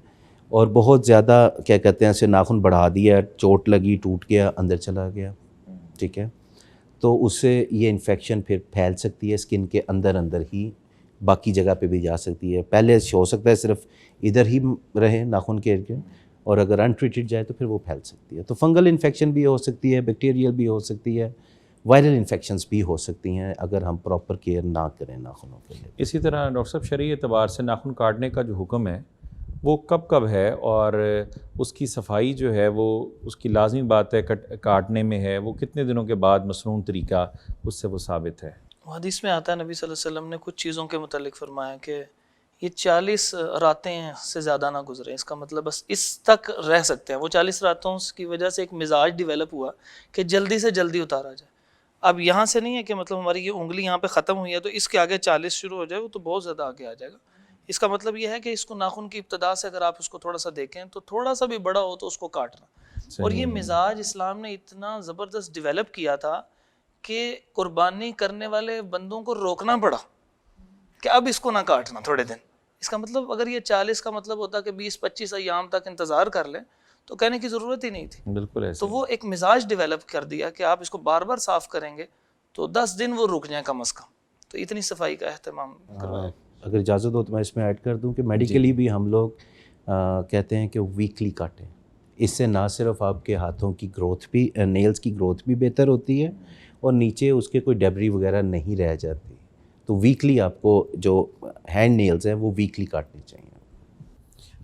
اور بہت زیادہ کیا کہتے ہیں اسے ناخن بڑھا دیا, چوٹ لگی, ٹوٹ گیا, اندر چلا گیا, ٹھیک ہے, تو اس سے یہ انفیکشن پھر پھیل سکتی ہے اسکن کے اندر ہی, باقی جگہ پہ بھی جا سکتی ہے. پہلے ہو سکتا ہے صرف ادھر ہی رہے ناخن کے ارد گرد, اور اگر انٹریٹڈ جائے تو پھر وہ پھیل سکتی ہے. تو فنگل انفیکشن بھی ہو سکتی ہے, بیکٹیریل بھی ہو سکتی ہے, وائرل انفیکشنز بھی ہو سکتی ہیں اگر ہم پراپر کیئر نہ کریں ناخنوں کے لیے. اسی طرح ڈاکٹر صاحب شرعی اعتبار سے ناخن کاٹنے کا جو حکم ہے وہ کب کب ہے, اور اس کی صفائی جو ہے وہ اس کی لازمی بات ہے کاٹنے میں ہے, وہ کتنے دنوں کے بعد مسنون طریقہ اس سے وہ ثابت ہے؟ حدیث میں آتا ہے نبی صلی اللہ علیہ وسلم نے کچھ چیزوں کے متعلق فرمایا کہ یہ 40 راتیں سے زیادہ نہ گزریں. اس کا مطلب بس اس تک رہ سکتے ہیں. وہ 40 راتوں کی وجہ سے ایک مزاج ڈیولپ ہوا کہ جلدی سے جلدی اتارا جائے. اب یہاں سے نہیں ہے کہ مطلب ہماری یہ انگلی یہاں پہ ختم ہوئی ہے تو اس کے آگے 40 شروع ہو جائے, وہ تو بہت زیادہ آگے آ جائے گا. اس کا مطلب یہ ہے کہ اس کو ناخن کی ابتدا سے اگر آپ اس کو تھوڑا سا دیکھیں تو تھوڑا سا بھی بڑا ہو تو اس کو کاٹنا. اور یہ مزاج اسلام نے اتنا زبردست ڈیولپ کیا تھا کہ قربانی کرنے والے بندوں کو روکنا پڑا کہ اب اس کو نہ کاٹنا تھوڑے دن. اس کا مطلب اگر یہ 40 کا مطلب ہوتا کہ 20-25 ایام تک انتظار کر لیں تو کہنے کی ضرورت ہی نہیں تھی. بالکل ایسے. تو وہ ایک مزاج ڈیولپ کر دیا کہ آپ اس کو بار بار صاف کریں گے تو 10 دن وہ رک جائیں کم از کم. تو اتنی صفائی کا اہتمام کروائیں. اگر اجازت ہو تو میں اس میں ایڈ کر دوں کہ میڈیکلی بھی ہم لوگ کہتے ہیں کہ ویکلی کاٹیں. اس سے نہ صرف آپ کے ہاتھوں کی گروتھ بھی, نیلز کی گروتھ بھی بہتر ہوتی ہے, اور نیچے اس کے کوئی ڈیبری وغیرہ نہیں رہ جاتی. تو ویکلی آپ کو جو ہینڈ نیلز ہیں وہ ویکلی کاٹنے چاہیے.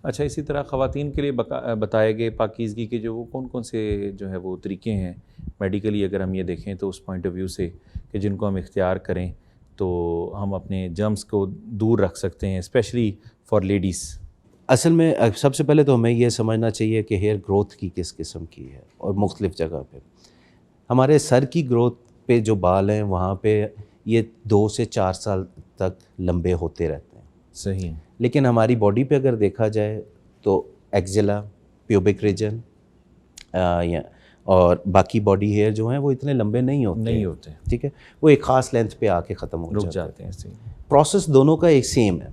اچھا, اسی طرح خواتین کے لیے بتائے گئے پاکیزگی کے جو وہ کون کون سے جو ہے وہ طریقے ہیں میڈیکلی, اگر ہم یہ دیکھیں تو اس پوائنٹ آف ویو سے کہ جن کو ہم اختیار کریں تو ہم اپنے جرمز کو دور رکھ سکتے ہیں, اسپیشلی فار لیڈیز. اصل میں سب سے پہلے تو ہمیں یہ سمجھنا چاہیے کہ ہیئر گروتھ کی کس قسم کی ہے, اور مختلف جگہ پہ. ہمارے سر کی گروتھ پہ جو بال ہیں وہاں پہ یہ 2 سے 4 سال تک لمبے ہوتے رہتے ہیں. صحیح. لیکن ہماری باڈی پہ اگر دیکھا جائے تو ایکزیلا, پیوبک ریجن اور باقی باڈی ہیئر جو ہیں وہ اتنے لمبے نہیں ہوتے. ٹھیک ہے, وہ ایک خاص لینتھ پہ آ کے ختم ہو جاتے ہیں. پروسیس دونوں کا ایک سیم ہے,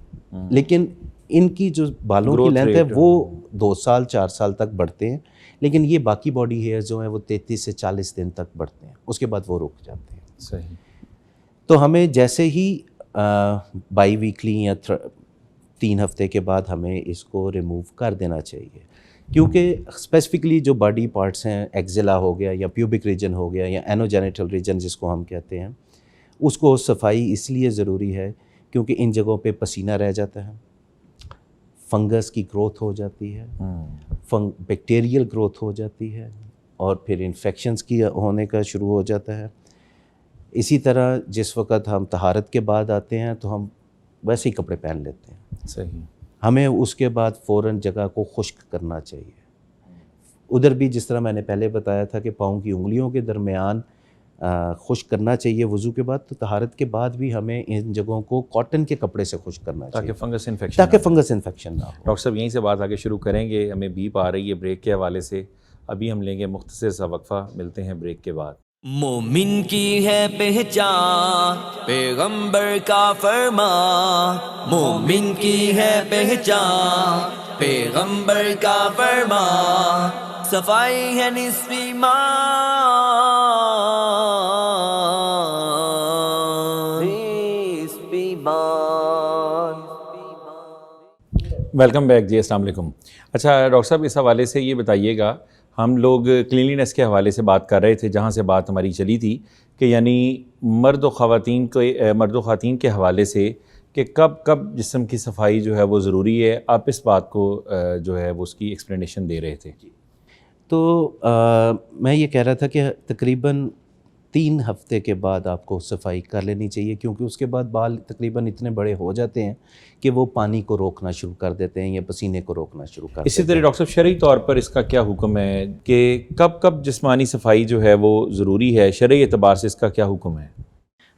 لیکن ان کی جو بالوں کی لینتھ ہے وہ 2 سال 4 سال تک بڑھتے ہیں, لیکن یہ باقی باڈی ہیئر جو ہیں وہ 33 سے 40 دن تک بڑھتے ہیں, اس کے بعد وہ رک جاتے ہیں. صحیح. تو ہمیں جیسے ہی بائی ویکلی یا 3 ہفتے کے بعد ہمیں اس کو ریموو کر دینا چاہیے, کیونکہ اسپیسیفکلی جو باڈی پارٹس ہیں, ایکزیلا ہو گیا یا پیوبک ریجن ہو گیا یا اینوجینیٹل ریجن جس کو ہم کہتے ہیں, اس کو صفائی اس لیے ضروری ہے کیونکہ ان جگہوں پہ پسینہ رہ جاتا ہے, فنگس کی گروتھ ہو جاتی ہے, بیکٹیریل گروتھ ہو جاتی ہے, اور پھر انفیکشنز کی ہونے کا شروع ہو جاتا ہے. اسی طرح جس وقت ہم طہارت کے بعد آتے ہیں تو ہم ویسے ہی کپڑے پہن لیتے ہیں. صحیح. ہمیں اس کے بعد فوراً جگہ کو خشک کرنا چاہیے. ادھر بھی جس طرح میں نے پہلے بتایا تھا کہ پاؤں کی انگلیوں کے درمیان خشک کرنا چاہیے وضو کے بعد, تو طہارت کے بعد بھی ہمیں ان جگہوں کو کاٹن کے کپڑے سے خشک کرنا چاہیے تاکہ فنگس انفیکشن نہ ہو. ڈاکٹر صاحب یہیں سے بات آگے شروع کریں گے, ہمیں بیپ آ رہی ہے بریک کے حوالے سے. ابھی ہم لیں گے مختصر سا وقفہ, ملتے ہیں بریک کے بعد. مومن کی ہے پہچان پیغمبر کا فرمان, مومن کی ہے پہچان پیغمبر کا فرمان, صفائی ہے نصف ایمان. ویلکم بیک جی, السلام علیکم. اچھا ڈاکٹر صاحب, اس حوالے سے یہ بتائیے گا, ہم لوگ کلینلینس کے حوالے سے بات کر رہے تھے, جہاں سے بات ہماری چلی تھی کہ یعنی مرد و خواتین کے حوالے سے کہ کب جسم کی صفائی جو ہے وہ ضروری ہے. آپ اس بات کو جو ہے وہ اس کی ایکسپلینیشن دے رہے تھے. تو میں یہ کہہ رہا تھا کہ تقریباً 3 ہفتے کے بعد آپ کو صفائی کر لینی چاہیے, کیونکہ اس کے بعد بال تقریباً اتنے بڑے ہو جاتے ہیں کہ وہ پانی کو روکنا شروع کر دیتے ہیں یا پسینے کو روکنا شروع کر دیتے ہیں. اسی طرح ڈاکٹر صاحب شرعی طور پر اس کا کیا حکم ہے کہ کب جسمانی صفائی جو ہے وہ ضروری ہے, شرعی اعتبار سے اس کا کیا حکم ہے؟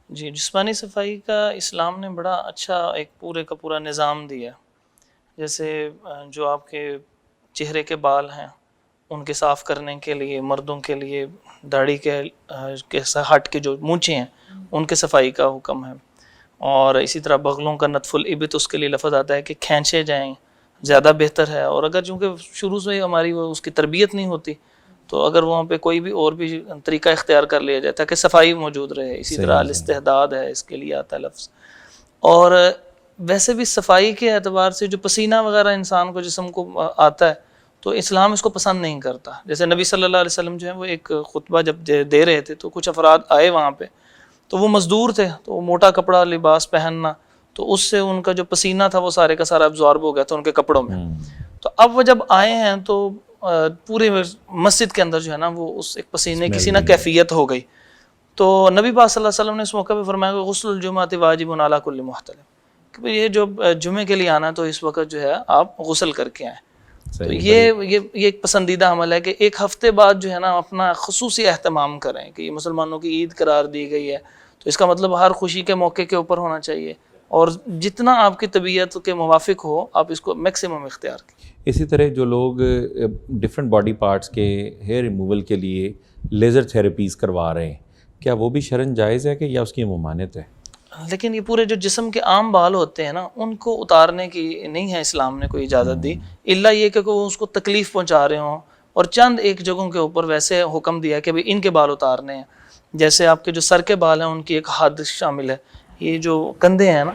جی, جسمانی صفائی کا اسلام نے بڑا اچھا ایک پورے کا پورا نظام دیا. جیسے جو آپ کے چہرے کے بال ہیں ان کے صاف کرنے کے لیے, مردوں کے لیے داڑھی کے ہٹ کے جو مونچھیں ہیں ان کے صفائی کا حکم ہے. اور اسی طرح بغلوں کا نتف الابط, اس کے لیے لفظ آتا ہے کہ کھینچے جائیں زیادہ بہتر ہے. اور اگر چونکہ شروع سے ہماری وہ اس کی تربیت نہیں ہوتی تو اگر وہاں پہ کوئی بھی اور بھی طریقہ اختیار کر لیا جاتا ہے کہ صفائی موجود رہے. اسی طرح الاستحداد ہے, اس کے لیے آتا ہے لفظ. اور ویسے بھی صفائی کے اعتبار سے جو پسینہ وغیرہ انسان کو جسم کو آتا ہے تو اسلام اس کو پسند نہیں کرتا. جیسے نبی صلی اللہ علیہ وسلم جو ہے وہ ایک خطبہ جب دے رہے تھے تو کچھ افراد آئے وہاں پہ, تو وہ مزدور تھے, تو وہ موٹا کپڑا لباس پہننا, تو اس سے ان کا جو پسینہ تھا وہ سارے کا سارا ابزارب ہو گیا تھا ان کے کپڑوں میں. تو اب وہ جب آئے ہیں تو پورے مسجد کے اندر جو ہے نا وہ اس ایک پسینے کسی نہ کیفیت ہو گئی. تو نبی پاک صلی اللہ علیہ وسلم نے اس موقع پہ فرمایا کہ غسل الجمعۃ واجب علی کل محتلم, کہ یہ جو جمعے کے لیے آنا ہے تو اس وقت جو ہے آپ غسل کر کے آئیں. تو یہ ایک پسندیدہ عمل ہے کہ ایک ہفتے بعد جو ہے نا اپنا خصوصی اہتمام کریں کہ یہ مسلمانوں کی عید قرار دی گئی ہے, تو اس کا مطلب ہر خوشی کے موقع کے اوپر ہونا چاہیے, اور جتنا آپ کی طبیعت کے موافق ہو آپ اس کو میکسیمم اختیار کریں. اسی طرح جو لوگ ڈفرینٹ باڈی پارٹس کے ہیئر ریموول کے لیے لیزر تھراپیز کروا رہے ہیں, کیا وہ بھی شرعاً جائز ہے کہ یا اس کی ممانعت ہے؟ لیکن یہ پورے جو جسم کے عام بال ہوتے ہیں نا ان کو اتارنے کی نہیں ہے اسلام نے کوئی اجازت دی, الا یہ کہ وہ اس کو تکلیف پہنچا رہے ہوں. اور چند ایک جگہوں کے اوپر ویسے حکم دیا ہے کہ بھئی ان کے بال اتارنے ہیں. جیسے آپ کے جو سر کے بال ہیں ان کی ایک حد شامل ہے. یہ جو کندھے ہیں نا,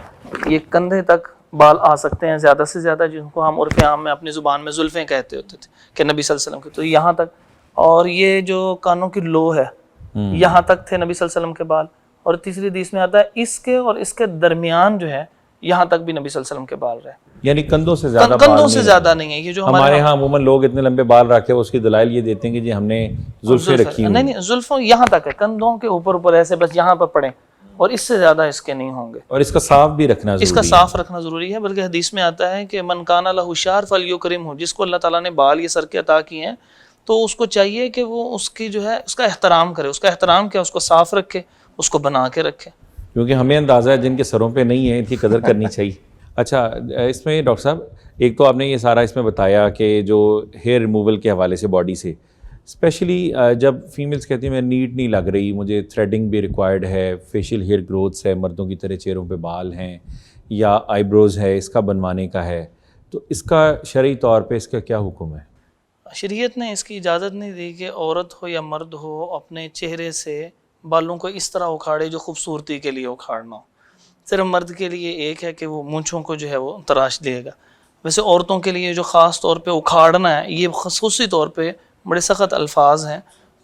یہ کندھے تک بال آ سکتے ہیں زیادہ سے زیادہ, جن کو ہم عرف عام میں اپنی زبان میں زلفیں کہتے ہوتے تھے کہ نبی صلی اللہ علیہ وسلم کے, تو یہاں تک. اور یہ جو کانوں کی لو ہے یہاں تک تھے نبی صلی اللہ علیہ وسلم کے بال. اور تیسری حدیث میں آتا ہے اس کے اور اس کے درمیان جو ہے یہاں تک بھی نبی صلی اللہ علیہ وسلم کے بال رہے, یعنی کندھوں سے زیادہ کندھوں سے زیادہ نہیں ہے. یہ جو ہمارے ہاں عموماً لوگ اتنے لمبے بال رکھے اس کی دلائل یہ دیتے ہیں کہ جی ہم نے زلفیں رکھی ہوئی. نہیں, زلفوں یہاں تک ہے, کندھوں کے اوپر ایسے بس یہاں پر پڑیں, اور اس سے زیادہ اس کے نہیں ہوں گے. اور اس کا صاف بھی رکھنا ضروری ہے, اس کا صاف رکھنا ضروری ہے. بلکہ حدیث میں آتا ہے کہ من کان لہ شعر فلیکرمہ, جس کو اللہ تعالیٰ نے بال یہ سر کے عطا کیے ہیں تو اس کو چاہیے کہ وہ اس کی جو ہے اس کا احترام کرے. اس کا احترام کیا, اس کو صاف رکھے, اس کو بنا کے رکھے, کیونکہ ہمیں اندازہ ہے جن کے سروں پہ نہیں ہے ان کی قدر کرنی چاہیے. اچھا اس میں ڈاکٹر صاحب ایک تو آپ نے یہ سارا اس میں بتایا کہ جو ہیئر ریموول کے حوالے سے باڈی سے اسپیشلی جب فیمیلز کہتی ہیں میں نیٹ نہیں لگ رہی, مجھے تھریڈنگ بھی ریکوائرڈ ہے, فیشیل ہیئر گروتھس ہے, مردوں کی طرح چہروں پہ بال ہیں یا آئی بروز ہے, اس کا بنوانے کا ہے, تو اس کا شرعی طور پہ اس کا کیا حکم ہے؟ شریعت نے اس کی اجازت نہیں دی کہ عورت ہو یا مرد ہو اپنے چہرے سے بالوں کو اس طرح اکھاڑے جو خوبصورتی کے لیے اکھاڑنا ہو. صرف مرد کے لیے ایک ہے کہ وہ مونچھوں کو جو ہے وہ تراش دے گا. ویسے عورتوں کے لیے جو خاص طور پہ اکھاڑنا ہے یہ خصوصی طور پہ بڑے سخت الفاظ ہیں,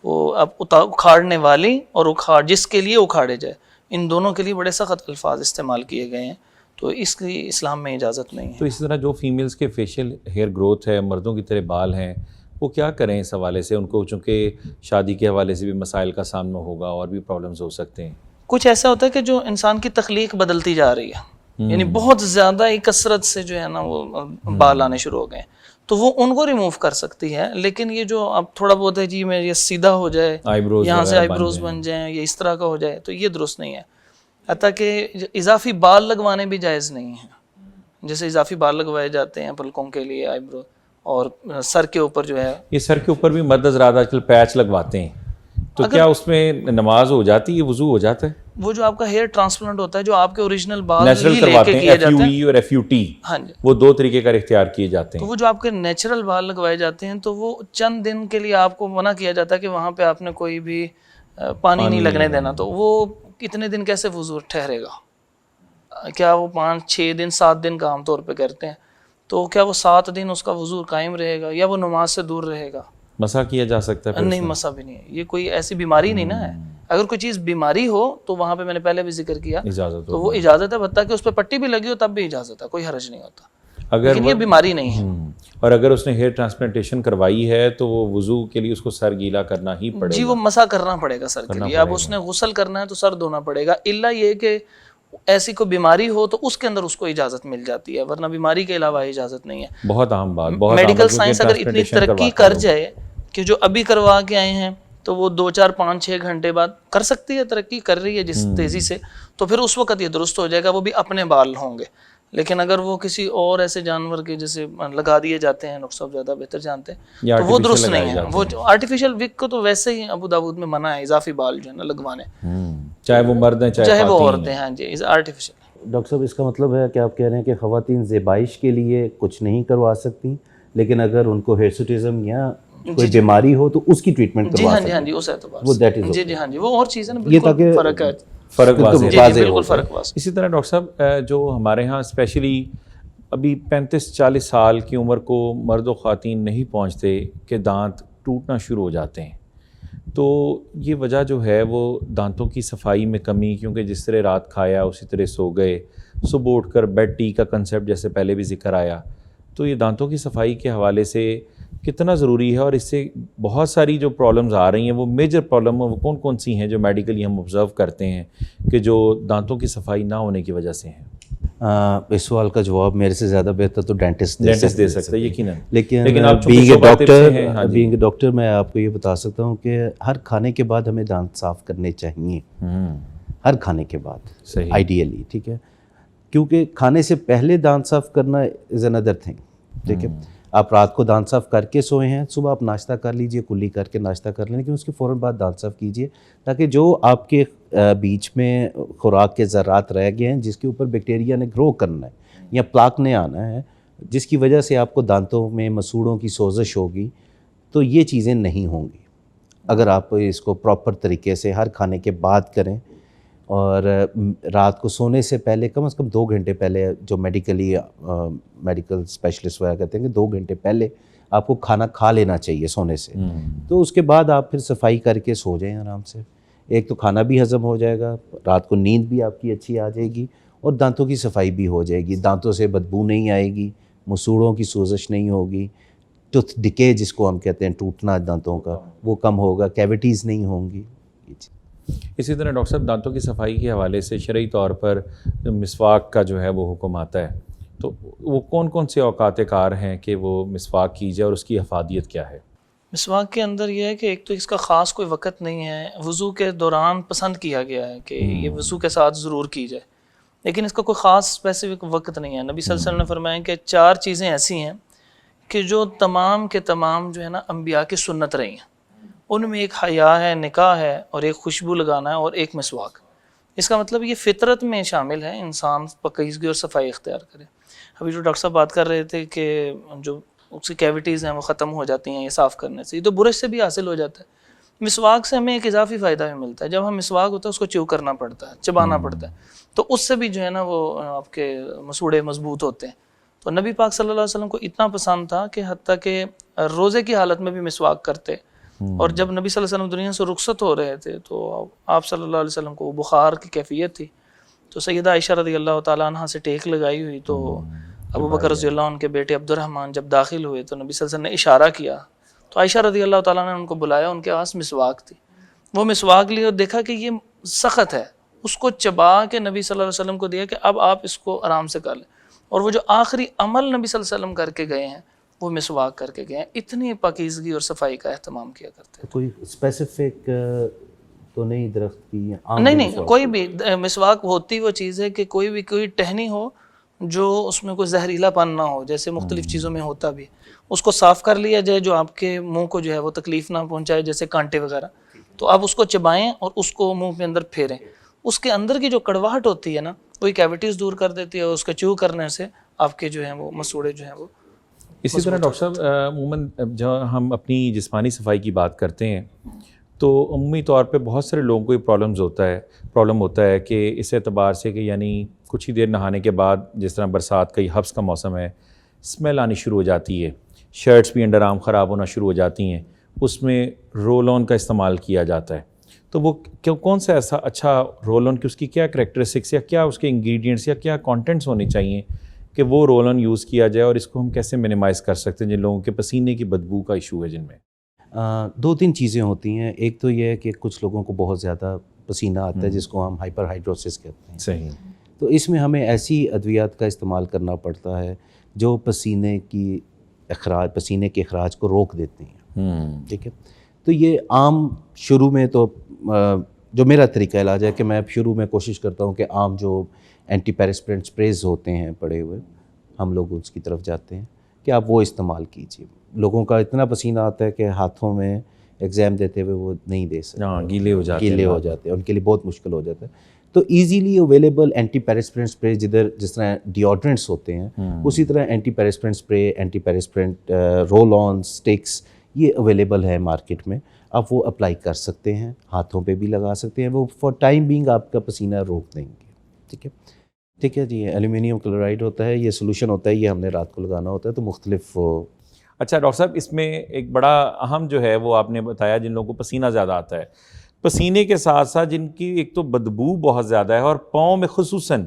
وہ اب اکھاڑنے والی اور جس کے لیے اکھاڑے جائے, ان دونوں کے لیے بڑے سخت الفاظ استعمال کیے گئے ہیں, تو اس کی اسلام میں اجازت نہیں ہے. تو اسی طرح جو فیمیلز کے فیشیل ہیئر گروتھ ہے, مردوں کی طرح بال ہیں, وہ کیا کریں اس حوالے سے؟ ان کو چونکہ شادی کے حوالے سے بھی مسائل کا سامنا ہوگا اور بھی پرابلمز ہو سکتے ہیں. کچھ ایسا ہوتا ہے کہ جو انسان کی تخلیق بدلتی جا رہی ہے, یعنی بہت زیادہ ہی کثرت سے جو ہے نا وہ بال آنے شروع ہو گئے، تو وہ ان کو ریموو کر سکتی ہے. لیکن یہ جو اب تھوڑا بہت ہے جی میں یہ سیدھا ہو جائے، یہاں سے آئی بروز بن جائیں، یہ اس طرح کا ہو جائے، تو یہ درست نہیں ہے. حتیٰ کہ اضافی بال لگوانے بھی جائز نہیں ہیں. جیسے اضافی بال لگوائے جاتے ہیں پلکوں کے لیے، آئی برو، اور سر کے اوپر جو ہے، یہ سر کے اوپر بھی مرد حضرات آج کل پیچ لگواتے ہیں، تو کیا اس میں نماز ہو جاتی ہے، وضو ہو جاتا ہے؟ وہ جو آپ کا ہیئر ٹرانسپلانٹ ہوتا ہے، جو آپ کے اوریجنل بال نیچرل ہی لے کرواتے کے ہیں، کیے جاتے ہیں، FUE اور FUT، ہاں جی، وہ دو طریقے کا اختیار کیے جاتے تو ہیں. وہ جو آپ کے نیچرل بال لگوائے جاتے ہیں، تو وہ چند دن کے لیے آپ کو منع کیا جاتا ہے کہ وہاں پہ آپ نے کوئی بھی پانی نہیں لگنے دینا. تو وہ کتنے دن کیسے وضو ٹھہرے گا؟ کیا وہ 5 6 دن 7 دن کا عام طور پہ کرتے ہیں، تو کیا وہ 7 دن اس کا وضو قائم رہے گا یا وہ نماز سے دور رہے گا؟ مسح کیا جا سکتا ہے؟ نہیں، مسح بھی نہیں ہے. یہ کوئی ایسی بیماری نہیں نا ہے. اگر کوئی چیز بیماری ہو تو وہاں پہ میں نے پہلے بھی ذکر کیا اجازت تو وہ اجازت ہے، حتیٰ کہ اس پہ پٹی بھی لگی ہو تب بھی اجازت ہے، کوئی حرج نہیں ہوتا. اگر لیکن یہ بیماری نہیں ہے. اور اگر اس نے ہیئر ٹرانسپلانٹیشن کروائی ہے تو وہ وضو کے لیے اس کو سر گیلا کرنا ہی پڑے جی گا. وہ مسح کرنا پڑے گا سر کے لیے. اب اس نے غسل کرنا ہے تو سر دھونا پڑے گا، الا یہ کہ ایسی کوئی بیماری ہو تو اس کے اندر اس کو اجازت مل جاتی ہے، ورنہ بیماری کے علاوہ اجازت نہیں ہے. بہت اہم بات، بہت میڈیکل سائنس اگر اتنی ترقی کر جائے کہ جو ابھی کروا کے آئے ہیں تو وہ 2 4 5 6 گھنٹے بعد کر سکتی ہے، ترقی کر رہی ہے جس تیزی سے، تو پھر اس وقت یہ درست ہو جائے گا، وہ بھی اپنے بال ہوں گے. لیکن اگر وہ کسی اور ایسے جانور کے جیسے لگا دیے جاتے ہیں، ڈاکٹر صاحب زیادہ بہتر جانتے ہیں، تو وہ درست نہیں ہے. وہ آرٹیفیشیل وگ کو تو ویسے ہی ابو داؤد میں منع ہے، اضافی بال جو ہے نا لگوانے، چاہے وہ مرد ہیں چاہے وہ عورتیں. ہاں جی، آرٹیفیشیل. ڈاکٹر صاحب اس کا مطلب ہے کہ آپ کہہ رہے ہیں کہ خواتین زیبائش کے لیے کچھ نہیں کروا سکتی، لیکن اگر ان کو ہیرسوٹزم یا کوئی بیماری ہو تو اس کی ٹریٹمنٹ جی کروا ہاں سکتی جی، ہاں جی، اس اعتبار وہ دیٹ سے از جی جی ہاں جی، وہ اور چیز ہے نا، یہ بالکل تاکہ فرق ہے، فرق واضح جی ہے. جی بالکل فرق واضح. اسی طرح ڈاکٹر صاحب جو ہمارے ہاں اسپیشلی ابھی 35-40 سال کی عمر کو مرد و خواتین نہیں پہنچتے کہ دانت ٹوٹنا شروع ہو جاتے ہیں، تو یہ وجہ جو ہے وہ دانتوں کی صفائی میں کمی، کیونکہ جس طرح رات کھایا اسی طرح سو گئے، صبح اٹھ کر بیڈ ٹی کا کنسیپٹ جیسے پہلے بھی ذکر آیا، تو یہ دانتوں کی صفائی کے حوالے سے کتنا ضروری ہے، اور اس سے بہت ساری جو پرابلمز آ رہی ہیں وہ میجر پرابلم وہ کون کون سی ہیں جو میڈیکلی ہم آبزرو کرتے ہیں کہ جو دانتوں کی صفائی نہ ہونے کی وجہ سے ہیں؟ اس سوال کا جواب میرے سے زیادہ بہتر تو ڈینٹسٹ دے سکتا ہے یقیناً، لیکن آپ بینگ اے ڈاکٹر میں آپ کو یہ بتا سکتا ہوں کہ ہر کھانے کے بعد ہمیں دانت صاف کرنے چاہیے، ہر کھانے کے بعد آئیڈیلی، ٹھیک ہے، کیونکہ کھانے سے پہلے دانت صاف کرنا از اندر تھنگ. ٹھیک ہے، آپ رات کو دانت صاف کر کے سوئے ہیں، صبح آپ ناشتہ کر لیجئے، کلی کر کے ناشتہ کر لیں، لیکن اس کے فوراً بعد دانت صاف کیجئے تاکہ جو آپ کے بیچ میں خوراک کے ذرات رہ گئے ہیں جس کے اوپر بیکٹیریا نے گرو کرنا ہے یا پلاک نے آنا ہے، جس کی وجہ سے آپ کو دانتوں میں مسوڑوں کی سوزش ہوگی، تو یہ چیزیں نہیں ہوں گی اگر آپ اس کو پراپر طریقے سے ہر کھانے کے بعد کریں. اور رات کو سونے سے پہلے کم از کم 2 گھنٹے پہلے، جو میڈیکل اسپیشلسٹ وغیرہ کہتے ہیں کہ 2 گھنٹے پہلے آپ کو کھانا کھا لینا چاہیے سونے سے، تو اس کے بعد آپ پھر صفائی کر کے سو جائیں آرام سے. ایک تو کھانا بھی ہضم ہو جائے گا، رات کو نیند بھی آپ کی اچھی آ جائے گی، اور دانتوں کی صفائی بھی ہو جائے گی، دانتوں سے بدبو نہیں آئے گی، مسوڑوں کی سوزش نہیں ہوگی، ٹوتھ ڈکے جس کو ہم کہتے ہیں ٹوٹنا دانتوں کا وہ کم ہوگا، کیویٹیز نہیں ہوں گی. اسی طرح ڈاکٹر صاحب دانتوں کی صفائی کے حوالے سے شرعی طور پر مسواک کا جو ہے وہ حکم آتا ہے، تو وہ کون کون سے اوقات کار ہیں کہ وہ مسواک کی جائے اور اس کی افادیت کیا ہے؟ مسواک کے اندر یہ ہے کہ ایک تو اس کا خاص کوئی وقت نہیں ہے، وضو کے دوران پسند کیا گیا ہے کہ یہ وضو کے ساتھ ضرور کی جائے، لیکن اس کا کوئی خاص اسپیسیفک وقت نہیں ہے. نبی صلی اللہ علیہ وسلم نے فرمایا کہ 4 چیزیں ایسی ہیں کہ جو تمام کے تمام جو ہے نا انبیاء کی سنت رہی ہیں. ان میں ایک حیا ہے، نکاح ہے، اور ایک خوشبو لگانا ہے، اور ایک مسواک. اس کا مطلب یہ فطرت میں شامل ہے، انسان پاکیزگی اور صفائی اختیار کرے. ابھی جو ڈاکٹر صاحب بات کر رہے تھے کہ جو اس کی کیویٹیز ہیں وہ ختم ہو جاتی ہیں یہ صاف کرنے سے، یہ تو برش سے بھی حاصل ہو جاتا ہے. مسواک سے ہمیں ایک اضافی فائدہ بھی ملتا ہے. جب ہم مسواک ہوتا ہے اس کو چیو کرنا پڑتا ہے، چبانا پڑتا ہے، تو اس سے بھی جو ہے نا وہ آپ کے مسوڑے مضبوط ہوتے ہیں. تو نبی پاک صلی اللہ علیہ وسلم کو اتنا پسند تھا کہ حتیٰ کہ روزے کی حالت میں بھی مسواک کرتے. اور جب نبی صلی اللہ علیہ وسلم دنیا سے رخصت ہو رہے تھے تو آپ صلی اللہ علیہ وسلم کو بخار کی کیفیت تھی، تو سیدہ عائشہ رضی اللہ تعالیٰ عنہ سے ٹیک لگائی ہوئی، تو ابو بکر رضی اللہ عنہ کے بیٹے عبد الرحمن جب داخل ہوئے تو نبی صلی اللہ علیہ وسلم نے اشارہ کیا، تو عائشہ رضی اللہ تعالیٰ نے ان کو بلایا، ان کے پاس مسواک تھی. وہ مسواک لی اور دیکھا کہ یہ سخت ہے، اس کو چبا کے نبی صلی اللہ علیہ وسلم کو دیا کہ اب آپ اس کو آرام سے کر لیں. اور وہ جو آخری عمل نبی صلی اللہ علیہ وسلم کر کے گئے ہیں وہ مسواک کر کے گئے ہیں. اتنی پاکیزگی اور صفائی کا اہتمام کیا کرتے ہیں. کوئی اسپیسیفک تو نہیں درخت کی؟ نہیں, کوئی بھی مسواک ہوتی وہ چیز ہے کہ کوئی ٹہنی ہو جو اس میں کوئی زہریلا پن نہ ہو, جیسے مختلف چیزوں میں ہوتا بھی, اس کو صاف کر لیا جائے جو آپ کے منہ کو جو ہے وہ تکلیف نہ پہنچائے, جیسے کانٹے وغیرہ, تو آپ اس کو چبائیں اور اس کو منہ کے اندر پھیریں. اس کے اندر کی جو کڑواہٹ ہوتی ہے نا, وہی کیویٹیز دور کر دیتی ہے, اور اس کا چیو کرنے سے آپ کے جو ہیں وہ مسوڑے جو ہیں وہ. اسی طرح ڈاکٹر صاحب عموماً جب ہم اپنی جسمانی صفائی کی بات کرتے ہیں تو عمومی طور پہ بہت سارے لوگوں کو یہ پرابلم ہوتا ہے کہ اس اعتبار سے کہ یعنی کچھ ہی دیر نہانے کے بعد, جس طرح برسات کا حبس کا موسم ہے, اسمیل آنی شروع ہو جاتی ہے, شرٹس بھی انڈر آرم خراب ہونا شروع ہو جاتی ہیں, اس میں رول آن کا استعمال کیا جاتا ہے. تو وہ کون سا ایسا اچھا رول آن, کہ اس کی کیا کریکٹرسٹکس یا کیا اس کے انگریڈینٹس یا کیا کانٹینٹس ہونے چاہیے کہ وہ رول آن یوز کیا جائے, اور اس کو ہم کیسے منیمائز کر سکتے ہیں جن لوگوں کے پسینے کی بدبو کا ایشو ہے جن میں؟ 2-3 چیزیں ہوتی ہیں. ایک تو یہ ہے کہ کچھ لوگوں کو بہت زیادہ پسینہ آتا ہے جس کو ہم ہائپر ہائیڈروسس کہتے ہیں. صحیح. تو اس میں ہمیں ایسی ادویات کا استعمال کرنا پڑتا ہے جو پسینے کے اخراج کو روک دیتی ہیں. ٹھیک ہے, تو یہ عام شروع میں تو جو میرا طریقہ علاج ہے کہ میں شروع میں کوشش کرتا ہوں کہ عام جو اینٹی پیرسپرینٹ اسپریز ہوتے ہیں پڑے ہوئے, ہم لوگ اس کی طرف جاتے ہیں کہ آپ وہ استعمال کیجیے. لوگوں کا اتنا پسینہ آتا ہے کہ ہاتھوں میں ایگزام دیتے ہوئے وہ نہیں دے سکتے, گیلے ہو جاتے ہیں, ان کے لیے بہت مشکل ہو جاتا ہے. تو easily available anti perspirant spray جس طرح ڈیوڈرنٹس ہوتے ہیں اسی طرح anti perspirant spray, anti perspirant roll on sticks, یہ اویلیبل ہے مارکیٹ میں. آپ وہ اپلائی کر سکتے ہیں, ہاتھوں پہ بھی لگا سکتے ہیں, وہ فار ٹائم بینگ آپ کا پسینہ روک دیں گے. ٹھیک ہے جی. ایلومینیم کلورائڈ ہوتا ہے, یہ سولوشن ہوتا ہے, یہ ہم نے رات کو لگانا ہوتا ہے. تو مختلف. اچھا ڈاکٹر صاحب, اس میں ایک بڑا اہم جو ہے وہ آپ نے بتایا جن لوگوں کو پسینہ زیادہ آتا ہے, پسینے کے ساتھ ساتھ جن کی ایک تو بدبو بہت زیادہ ہے, اور پاؤں میں خصوصاً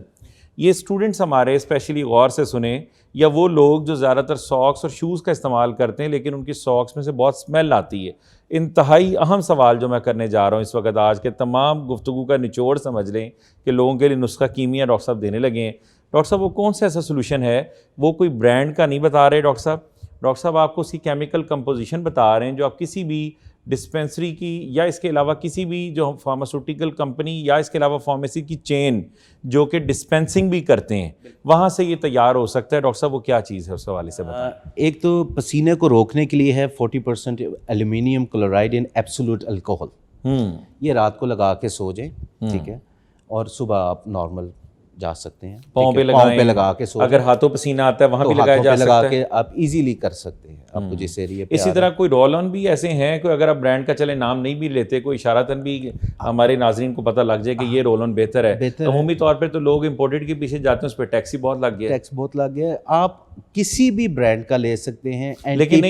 یہ اسٹوڈنٹس ہمارے اسپیشلی غور سے سنیں, یا وہ لوگ جو زیادہ تر ساکس اور شوز کا استعمال کرتے ہیں لیکن ان کی ساکس میں سے بہت اسمیل آتی ہے. انتہائی اہم سوال جو میں کرنے جا رہا ہوں اس وقت, آج کے تمام گفتگو کا نچوڑ سمجھ لیں کہ لوگوں کے لیے نسخہ کیمیا ڈاکٹر صاحب دینے لگے ہیں. ڈاکٹر صاحب وہ کون سا ایسا سولوشن ہے, وہ کوئی برانڈ کا نہیں بتا رہے ڈاکٹر صاحب آپ کو اس کی کیمیکل کمپوزیشن بتا رہے ہیں جو آپ کسی بھی ڈسپینسری کی یا اس کے علاوہ کسی بھی جو فارماسیوٹیکل کمپنی یا اس کے علاوہ فارمیسی کی چین جو کہ ڈسپینسنگ بھی کرتے ہیں وہاں سے یہ تیار ہو سکتا ہے. ڈاکٹر صاحب وہ کیا چیز ہے اس حوالے سے بتائیں. ایک تو پسینے کو روکنے کے لیے ہے 40% ایلومینیم کلورائڈ ان ایبسولوٹ الکوہل. یہ رات کو لگا کے سو جائیں, ٹھیک ہے, اور صبح آپ نارمل جا سکتے ہیں. پاؤں پہ لگا کے سو, اگر ہاتھوں پسینہ آتا ہے وہاں بھی لگایا جا سکتا ہے, کے آپ ایزیلی کر سکتے ہیں. آپ کو جس ایریے پہ اسی طرح کوئی رول آن بھی ایسے ہیں, کوئی اگر آپ برانڈ کا چلے نام نہیں بھی لیتے, کوئی اشارتاً بھی ہمارے ناظرین کو پتہ لگ جائے کہ یہ رول آن بہتر ہے. عمومی طور پہ تو لوگ امپورٹڈ کے پیچھے جاتے ہیں, اس پہ ٹیکس ہی بہت لگ گیا ہے. آپ کسی بھی برانڈ کا لے سکتے ہیں, لیکن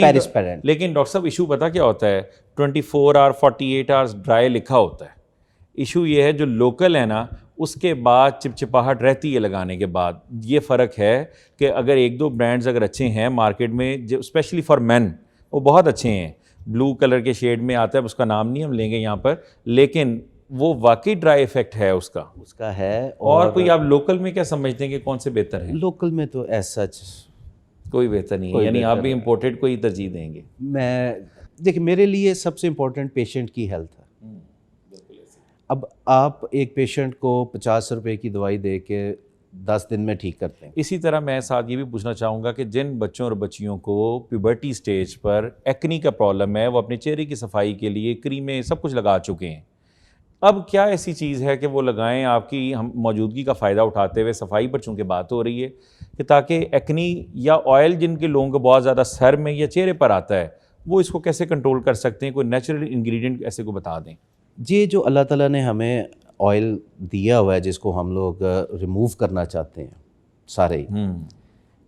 ڈاکٹر صاحب ایشو پتہ کیا ہوتا ہے, 24 اور 48 آورس ڈرائی لکھا ہوتا ہے. ایشو یہ ہے جو لوکل ہے نا اس کے بعد چپچپاہٹ رہتی ہے لگانے کے بعد. یہ فرق ہے کہ اگر ایک دو برانڈز اگر اچھے ہیں مارکیٹ میں, جو اسپیشلی فار مین وہ بہت اچھے ہیں, بلو کلر کے شیڈ میں آتا ہے, اس کا نام نہیں ہم لیں گے یہاں پر, لیکن وہ واقعی ڈرائی ایفیکٹ ہے اس کا ہے. اور کوئی آپ لوکل میں کیا سمجھتے ہیں کہ کون سے بہتر ہیں؟ لوکل میں تو ایسا کوئی بہتر نہیں ہے, یعنی آپ بھی امپورٹڈ کو ہی ترجیح دیں گے؟ میں دیکھیں, میرے لیے سب سے امپورٹنٹ پیشنٹ کی ہیلتھ ہے. اب آپ ایک پیشنٹ کو 50 روپے کی دوائی دے کے 10 دن میں ٹھیک کرتے ہیں. اسی طرح میں ساتھ یہ بھی پوچھنا چاہوں گا کہ جن بچوں اور بچیوں کو پیوبرٹی سٹیج پر ایکنی کا پرابلم ہے, وہ اپنے چہرے کی صفائی کے لیے کریمیں سب کچھ لگا چکے ہیں, اب کیا ایسی چیز ہے کہ وہ لگائیں آپ کی ہم موجودگی کا فائدہ اٹھاتے ہوئے, صفائی پر چونکہ بات ہو رہی ہے, کہ تاکہ ایکنی یا آئل جن کے لوگوں کو بہت زیادہ سر میں یا چہرے پر آتا ہے وہ اس کو کیسے کنٹرول کر سکتے ہیں؟ کوئی نیچرل انگریڈینٹ ایسے کو بتا دیں. یہ جو اللہ تعالیٰ نے ہمیں آئل دیا ہوا ہے جس کو ہم لوگ ریموو کرنا چاہتے ہیں سارے,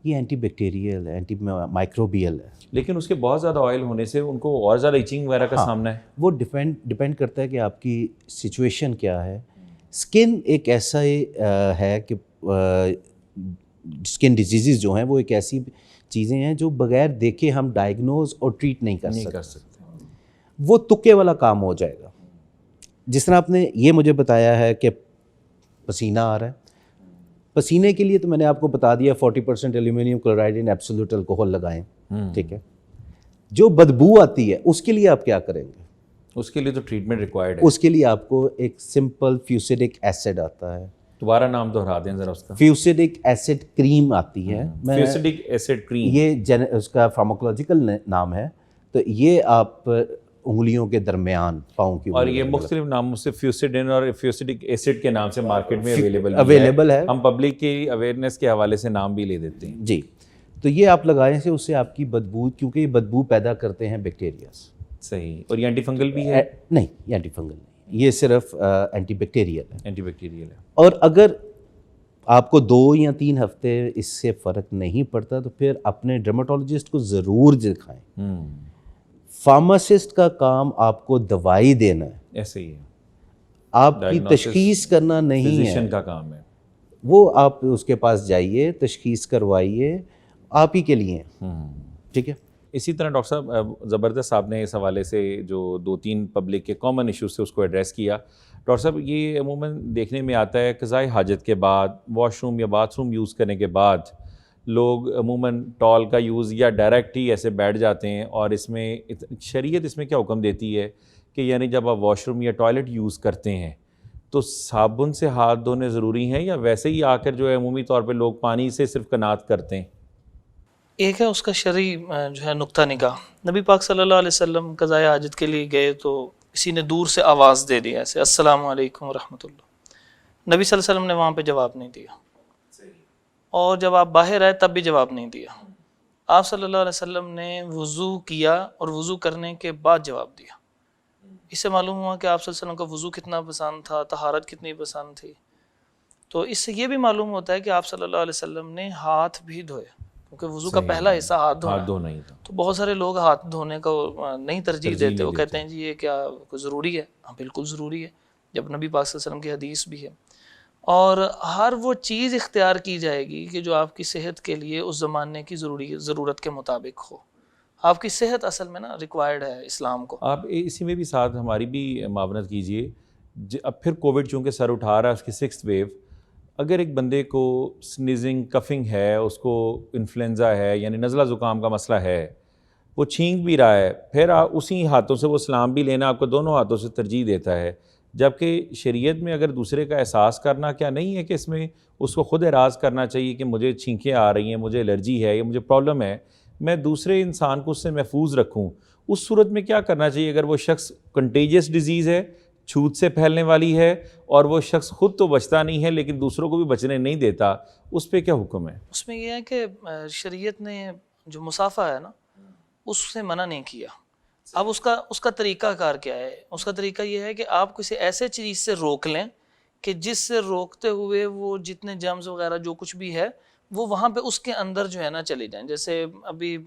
یہ اینٹی بیکٹیریل ہے, اینٹی مائکروبیل ہے. لیکن اس کے بہت زیادہ آئل ہونے سے ان کو اور زیادہ ایچنگ وغیرہ کا سامنا ہے. وہ ڈپینڈ کرتا ہے کہ آپ کی سچویشن کیا ہے. اسکن ایک ایسا ہے کہ اسکن ڈیزیزز جو ہیں وہ ایک ایسی چیزیں ہیں جو بغیر دیکھے ہم ڈائگنوز اور ٹریٹ نہیں کر سکتے. وہ تکے والا کام ہو جائے گا. جس طرح آپ نے یہ مجھے بتایا ہے کہ پسینہ آ رہا ہے. پسینے کے لیے تو میں نے آپ کو بتا دیا 40% ایلومینیم کلورائڈ ان ایبسولوٹ الکوہول لگائیں, ٹھیک ہے. جو بدبو آتی ہے اس کے لیے آپ کیا کریں گے؟ اس کے لیے تو ٹریٹمنٹ ریکوائرڈ ہے. اس کے لیے آپ کو ایک سمپل فیوسیڈک ایسڈ آتا ہے. دوبارہ نام دہرا دیں ذرا اس کا. فیوسیڈک ایسڈ کریم آتی ہے. فیوسیڈک ایسڈ کریم, یہ اس کا فارماکولوجیکل نام ہے. تو یہ آپ انگلیوں کے درمیان پاؤں کی, اور یہ مختلف ناموں سے فیوسیڈن اور فیوسیڈک ایسڈ کے نام سے مارکیٹ میں اویلیبل ہے. ہم پبلک کی اویئرنیس کے حوالے سے نام بھی لے دیتے ہیں. جی, تو یہ آپ لگائیں سے اس سے آپ کی بدبو, کیونکہ یہ بدبو پیدا کرتے ہیں بیکٹیریاز. صحیح. اور یہ اینٹی فنگل بھی ہے؟ نہیں, یہ اینٹی فنگل نہیں, یہ صرف اینٹی بیکٹیریل ہے. اینٹی بیکٹیریل ہے. اور اگر آپ کو 2 یا 3 ہفتے اس سے فرق نہیں پڑتا تو پھر اپنے ڈرمیٹولوجسٹ کو ضرور دکھائیں. فارماسسٹ کا کام آپ کو دوائی دینا ہے, ایسے ہی ہے. آپ کی تشخیص کرنا نہیں ہے, فزیشین کا کام ہے. وہ آپ اس کے پاس جائیے, تشخیص کروائیے, آپ ہی کے لیے, ٹھیک ہے. اسی طرح ڈاکٹر صاحب زبردست آپ نے اس حوالے سے جو 2-3 پبلک کے کامن ایشوز سے اس کو ایڈریس کیا. ڈاکٹر صاحب یہ عموماً دیکھنے میں آتا ہے قضائے حاجت کے بعد, واش روم یا باتھ روم یوز کرنے کے بعد لوگ عموماً ٹال کا یوز یا ڈائریکٹ ہی ایسے بیٹھ جاتے ہیں. اور اس میں شریعت اس میں کیا حکم دیتی ہے کہ یعنی جب آپ واش روم یا ٹوائلٹ یوز کرتے ہیں تو صابن سے ہاتھ دھونے ضروری ہیں یا ویسے ہی آ کر جو ہے عمومی طور پہ لوگ پانی سے صرف کناعت کرتے ہیں؟ ایک ہے اس کا شرعی جو ہے نقطہ نگاہ. نبی پاک صلی اللہ علیہ وسلم قضائے حاجت کے لیے گئے تو کسی نے دور سے آواز دے دیا ایسے, السلام علیکم ورحمۃ اللہ. نبی صلی اللہ علیہ وسلم نے وہاں پہ جواب نہیں دیا, اور جب آپ باہر آئے تب بھی جواب نہیں دیا. آپ صلی اللہ علیہ وسلم نے وضو کیا اور وضو کرنے کے بعد جواب دیا. اس سے معلوم ہوا کہ آپ صلی اللہ علیہ وسلم کا وضو کتنا پسند تھا, طہارت کتنی پسند تھی. تو اس سے یہ بھی معلوم ہوتا ہے کہ آپ صلی اللہ علیہ وسلم نے ہاتھ بھی دھوئے, کیونکہ وضو کا پہلا حصہ ہاتھ دھونا ہے. تو بہت سارے لوگ ہاتھ دھونے کو نہیں ترجیح دیتے, وہ کہتے ہیں جی یہ کیا ضروری ہے. ہاں بالکل ضروری ہے, جب نبی پاک صلی اللہ علیہ وسلم کی حدیث بھی ہے. اور ہر وہ چیز اختیار کی جائے گی کہ جو آپ کی صحت کے لیے اس زمانے کی ضرورت کے مطابق ہو. آپ کی صحت اصل میں نا ریکوائرڈ ہے اسلام کو. آپ اسی میں بھی ساتھ ہماری بھی معاونت کیجیے. اب پھر کووڈ چونکہ سر اٹھا رہا ہے, اس کی 6th ویو, اگر ایک بندے کو سنیزنگ کفنگ ہے, اس کو انفلوئنزا ہے یعنی نزلہ زکام کا مسئلہ ہے, وہ چھینک بھی رہا ہے, پھر اسی ہاتھوں سے وہ سلام بھی لینا آپ کو دونوں ہاتھوں سے ترجیح دیتا ہے. جبکہ شریعت میں اگر دوسرے کا احساس کرنا کیا نہیں ہے کہ اس میں اس کو خود اعراض کرنا چاہیے کہ مجھے چھینکیں آ رہی ہیں, مجھے الرجی ہے یا مجھے پرابلم ہے, میں دوسرے انسان کو اس سے محفوظ رکھوں. اس صورت میں کیا کرنا چاہیے اگر وہ شخص کنٹیجیس ڈیزیز ہے, چھوت سے پھیلنے والی ہے, اور وہ شخص خود تو بچتا نہیں ہے لیکن دوسروں کو بھی بچنے نہیں دیتا, اس پہ کیا حکم ہے؟ اس میں یہ ہے کہ شریعت نے جو مصافحہ ہے نا اس سے منع نہیں کیا. اب اس کا طریقہ کار کیا ہے؟ اس کا طریقہ یہ ہے کہ آپ کسی ایسے چیز سے روک لیں کہ جس سے روکتے ہوئے وہ جتنے جرمز وغیرہ جو کچھ بھی ہے وہ وہاں پہ اس کے اندر جو ہے نا چلے جائیں. جیسے ابھی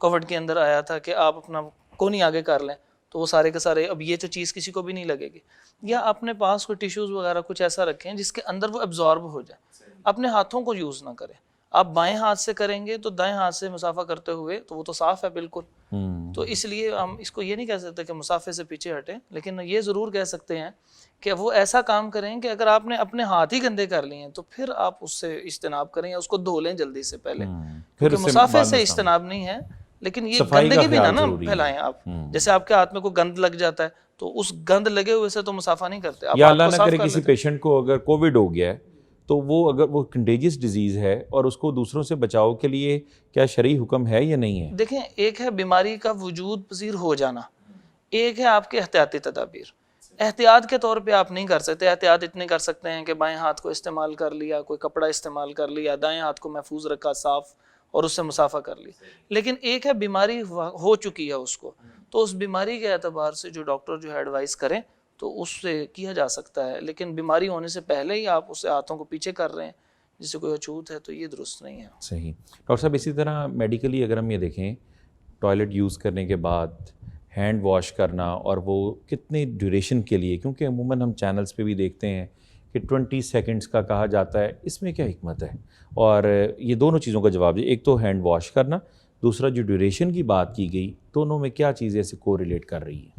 کووڈ کے اندر آیا تھا کہ آپ اپنا کونی آگے کر لیں تو وہ سارے کے سارے, اب یہ تو چیز کسی کو بھی نہیں لگے گی. یا اپنے پاس کوئی ٹیشوز وغیرہ کچھ ایسا رکھیں جس کے اندر وہ ایبزارب ہو جائے. اپنے ہاتھوں کو یوز نہ کریں. آپ بائیں ہاتھ سے کریں گے تو دائیں ہاتھ سے مصافحہ کرتے ہوئے تو وہ تو صاف ہے بالکل. تو اس لیے ہم اس کو یہ نہیں کہہ سکتے کہ مصافحے سے پیچھے ہٹیں, لیکن یہ ضرور کہہ سکتے ہیں کہ وہ ایسا کام کریں کہ اگر آپ نے اپنے ہاتھ ہی گندے کر لیے ہیں تو پھر آپ اس سے اجتناب کریں یا اس کو دھو لیں جلدی سے پہلے, کیونکہ مصافحے سے اجتناب نہیں ہے لیکن یہ گندگی بھی نہ پھیلائیں آپ. جیسے آپ کے ہاتھ میں کوئی گند لگ جاتا ہے تو اس گند لگے ہوئے سے تو مصافحہ نہیں کرتے. یا اللہ نہ کرے کسی پیشنٹ کو اگر کووڈ ہو گیا ہے تو وہ اگر وہ کنٹیجیس ڈیزیز ہے اور اس کو دوسروں سے بچاؤ کے لیے کیا شرعی حکم ہے یا نہیں ہے؟ دیکھیں, ایک ہے بیماری کا وجود پذیر ہو جانا, ایک ہے آپ کے احتیاطی تدابیر. احتیاط کے طور پہ آپ نہیں کر سکتے. احتیاط اتنے کر سکتے ہیں کہ بائیں ہاتھ کو استعمال کر لیا, کوئی کپڑا استعمال کر لیا, دائیں ہاتھ کو محفوظ رکھا صاف اور اس سے مصافحہ کر لی. لیکن ایک ہے بیماری ہو چکی ہے اس کو, تو اس بیماری کے اعتبار سے جو ڈاکٹر جو ہے ایڈوائز کریں تو اس سے کیا جا سکتا ہے. لیکن بیماری ہونے سے پہلے ہی آپ اسے ہاتھوں کو پیچھے کر رہے ہیں جس سے کوئی اچھوت ہے تو یہ درست نہیں ہے. صحیح. ڈاکٹر صاحب اسی طرح میڈیکلی اگر ہم یہ دیکھیں, ٹوائلٹ یوز کرنے کے بعد ہینڈ واش کرنا اور وہ کتنے ڈیوریشن کے لیے, کیونکہ عموماً ہم چینلز پہ بھی دیکھتے ہیں کہ 20 سیکنڈز کا کہا جاتا ہے, اس میں کیا حکمت ہے؟ اور یہ دونوں چیزوں کا جواب ہے, ایک تو ہینڈ واش کرنا, دوسرا جو ڈیوریشن کی بات کی گئی, دونوں میں کیا چیزیں ایسے کو ریلیٹ کر رہی ہیں؟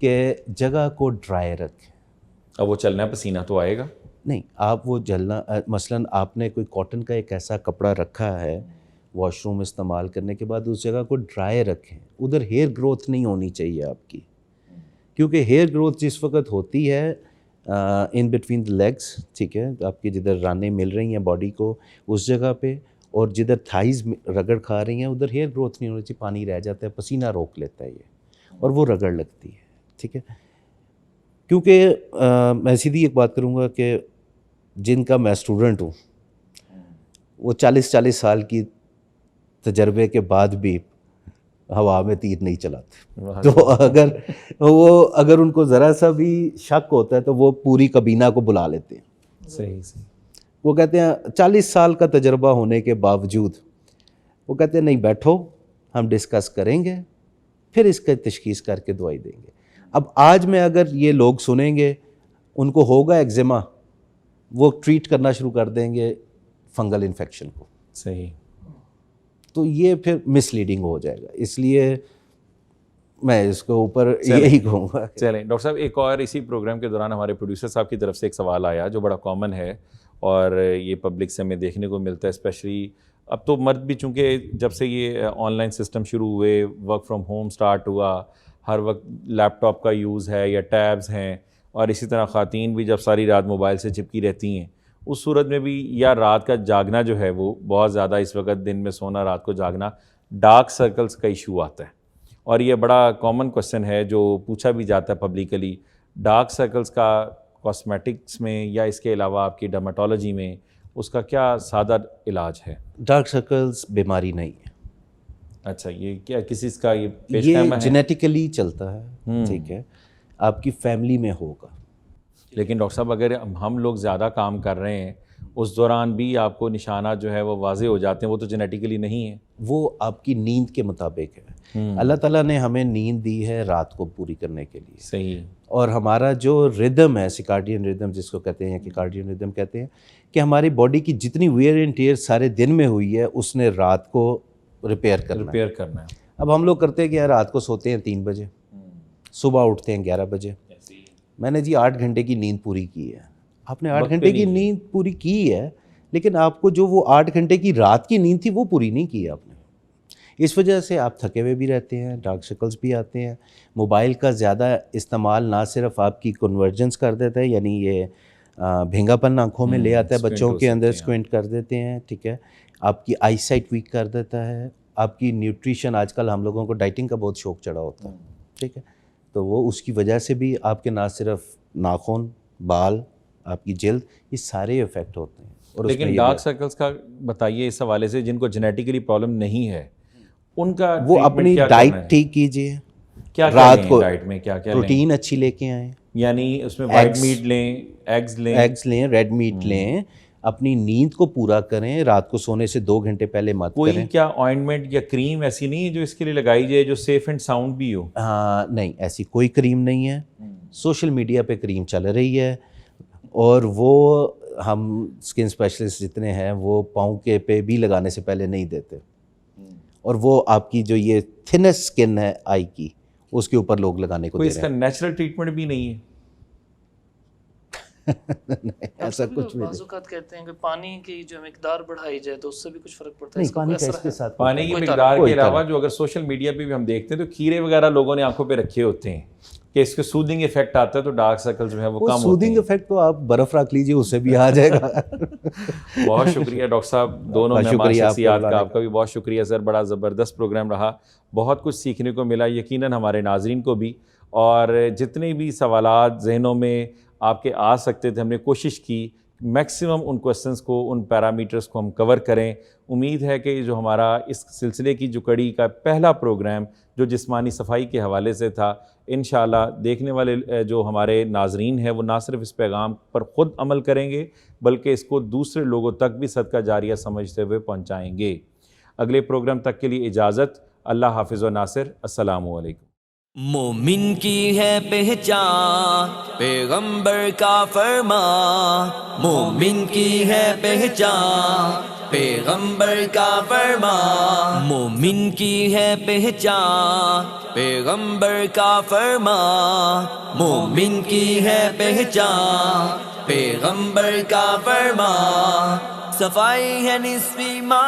کہ جگہ کو ڈرائی رکھیں. اب وہ چلنا ہے پسینہ تو آئے گا نہیں, آپ وہ جلنا, مثلاً آپ نے کوئی کاٹن کا ایک ایسا کپڑا رکھا ہے واش روم استعمال کرنے کے بعد, اس جگہ کو ڈرائی رکھیں. ادھر ہیئر گروتھ نہیں ہونی چاہیے آپ کی, کیونکہ ہیئر گروتھ جس وقت ہوتی ہے ان بٹوین دا لیگس, ٹھیک ہے, آپ کی جدھر رانیں مل رہی ہیں باڈی کو اس جگہ پہ, اور جدھر تھائز رگڑ کھا رہی ہیں ادھر ہیئر گروتھ نہیں ہونی چاہیے, پانی رہ جاتا ہے, پسینہ روک لیتا ہے یہ, اور وہ رگڑ لگتی ہے, ٹھیک ہے. کیونکہ میں سیدھی ایک بات کروں گا کہ جن کا میں اسٹوڈنٹ ہوں وہ 40 سال کی تجربے کے بعد بھی ہوا میں تیر نہیں چلاتے. تو اگر ان کو ذرا سا بھی شک ہوتا ہے تو وہ پوری کابینہ کو بلا لیتے ہیں. صحیح. وہ کہتے ہیں 40 سال کا تجربہ ہونے کے باوجود وہ کہتے ہیں نہیں بیٹھو, ہم ڈسکس کریں گے, پھر اس کا تشخیص کر کے دوائی دیں گے. اب آج میں اگر یہ لوگ سنیں گے, ان کو ہوگا ایگزیما, وہ ٹریٹ کرنا شروع کر دیں گے فنگل انفیکشن کو. صحیح. تو یہ پھر مس لیڈنگ ہو جائے گا. اس لیے میں اس کے اوپر یہی کہوں گا. چلیں ڈاکٹر صاحب, ایک اور اسی پروگرام کے دوران ہمارے پروڈیوسر صاحب کی طرف سے ایک سوال آیا جو بڑا کامن ہے, اور یہ پبلک سے ہمیں دیکھنے کو ملتا ہے, اسپیشلی اب تو مرد بھی, چونکہ جب سے یہ آن لائن سسٹم شروع ہوئے, ورک فرام ہوم سٹارٹ ہوا, ہر وقت لیپ ٹاپ کا یوز ہے یا ٹیبز ہیں, اور اسی طرح خواتین بھی جب ساری رات موبائل سے چپکی رہتی ہیں, اس صورت میں بھی یا رات کا جاگنا جو ہے وہ بہت زیادہ, اس وقت دن میں سونا رات کو جاگنا, ڈارک سرکلز کا ایشو آتا ہے. اور یہ بڑا کامن کوسچن ہے جو پوچھا بھی جاتا ہے پبلکلی, ڈارک سرکلز کا کاسمیٹکس میں یا اس کے علاوہ آپ کی ڈرماٹولوجی میں اس کا کیا سادہ علاج ہے؟ ڈارک سرکلز بیماری نہیں ہے. اچھا, یہ کیا کسی کا یہ پیش خیمہ ہے؟ جینیٹیکلی چلتا ہے, ٹھیک ہے, آپ کی فیملی میں ہوگا. لیکن ڈاکٹر صاحب اگر ہم لوگ زیادہ کام کر رہے ہیں اس دوران بھی آپ کو نشانات جو ہے وہ واضح ہو جاتے ہیں, وہ تو جینیٹیکلی نہیں ہیں, وہ آپ کی نیند کے مطابق ہے. اللہ تعالیٰ نے ہمیں نیند دی ہے رات کو پوری کرنے کے لیے. صحیح. اور ہمارا جو ردم ہے, سیکارڈین ردم جس کو کہتے ہیں, کہ کارڈین ردم کہتے ہیں, کہ ہماری باڈی کی جتنی ویئر اینڈ ٹیئر سارے دن میں ہوئی ہے اس نے رات کو ریپیئر کرنا ہے. اب ہم لوگ کرتے ہیں کہ یار رات کو سوتے ہیں 3 بجے, صبح اٹھتے ہیں 11 بجے. میں نے جی 8 گھنٹے کی نیند پوری کی ہے. آپ نے 8 گھنٹے کی نیند پوری کی ہے, لیکن آپ کو جو وہ 8 گھنٹے کی رات کی نیند تھی وہ پوری نہیں کی آپ نے. اس وجہ سے آپ تھکے ہوئے بھی رہتے ہیں, ڈارک سرکلز بھی آتے ہیں. موبائل کا زیادہ استعمال نہ صرف آپ کی کنورجنس کر دیتا ہے, یعنی یہ بھینگا پن آنکھوں میں لے آتا ہے, بچوں کے اندر اسکوینٹ کر دیتے ہیں, ٹھیک ہے, آپ کی آئی سائٹ ویک کر دیتا ہے. آپ کی نیوٹریشن, آج کل ہم لوگوں کو ڈائٹنگ کا بہت شوق چڑھا ہوتا ہے, ٹھیک ہے, تو وہ اس کی وجہ سے بھی آپ کے نہ صرف ناخن, بال, آپ کی جلد, یہ سارے افیکٹ ہوتے ہیں. اور لیکن ڈارک سرکلز کا بتائیے اس حوالے سے, جن کو جینیٹیکلی پرابلم نہیں ہے ان کا وہ اپنی ڈائٹ ٹھیک کیجیے. کیا رات کو ڈائٹ میں کیا پروٹین اچھی لے کے آئیں, یعنی اس میں وائٹ میٹ لیں, ایگز لیں, ریڈ میٹ لیں, اپنی نیند کو پورا کریں, رات کو سونے سے 2 گھنٹے پہلے مت کریں. کوئی کیا آئنٹمنٹ یا کریم ایسی نہیں ہے جو اس کے لیے لگائی جائے جو سیف اینڈ ساؤنڈ بھی ہو؟ ہاں نہیں, ایسی کوئی کریم نہیں ہے. سوشل میڈیا پہ کریم چل رہی ہے, اور وہ ہم اسکن اسپیشلسٹ جتنے ہیں وہ پاؤں کے پہ بھی لگانے سے پہلے نہیں دیتے, اور وہ آپ کی جو یہ تھنس اسکن ہے آئی کی, اس کے اوپر لوگ لگانے کو دے رہے ہیں. کوئی اس کا نیچرل ٹریٹمنٹ بھی نہیں ہے؟ ایسا کچھ بھی بعض اوقات کہتے ہیں کہ پانی کی جو مقدار بڑھائی جائے تو اس سے بھی کچھ فرق پڑتا ہے. نہیں, پانی کا اس کے ساتھ پانی کی مقدار کے علاوہ جو اگر سوشل میڈیا پہ بھی ہم دیکھتے ہیں تو کھیرے وغیرہ لوگوں نے آنکھوں پہ رکھے ہوتے ہیں کہ اس کے سودنگ ایفیکٹ آتا ہے تو ڈارک سرکل جو ہے وہ کم ہوتے ہیں. سودنگ ایفیکٹ تو آپ برف رکھ لیجیے, اس سے بھی آ جائے گا. بہت شکریہ ڈاکٹر صاحب, دونوں مہمان شخصیات کا, آپ کا بھی بہت شکریہ سر. بڑا زبردست پروگرام رہا, بہت کچھ سیکھنے کو ملا, یقیناً ہمارے ناظرین کو بھی. اور جتنے بھی سوالات ذہنوں میں آپ کے آ سکتے تھے ہم نے کوشش کی میکسیمم ان کوسچنس کو, ان پیرامیٹرز کو ہم کور کریں. امید ہے کہ جو ہمارا اس سلسلے کی جو کڑی کا پہلا پروگرام جو جسمانی صفائی کے حوالے سے تھا, انشاءاللہ دیکھنے والے جو ہمارے ناظرین ہیں وہ نہ صرف اس پیغام پر خود عمل کریں گے بلکہ اس کو دوسرے لوگوں تک بھی صدقہ جاریہ سمجھتے ہوئے پہنچائیں گے. اگلے پروگرام تک کے لیے اجازت. اللہ حافظ و ناصر. السلام علیکم. مومن کی ہے پہچان پیغمبر کا فرمان, مومن کی ہے پہچان پیغمبر کا فرمان مومن کی ہے پہچان پیغمبر کا فرمان مومن کی ہے پہچان پیغمبر کا فرمان صفائی ہے نصف ایمان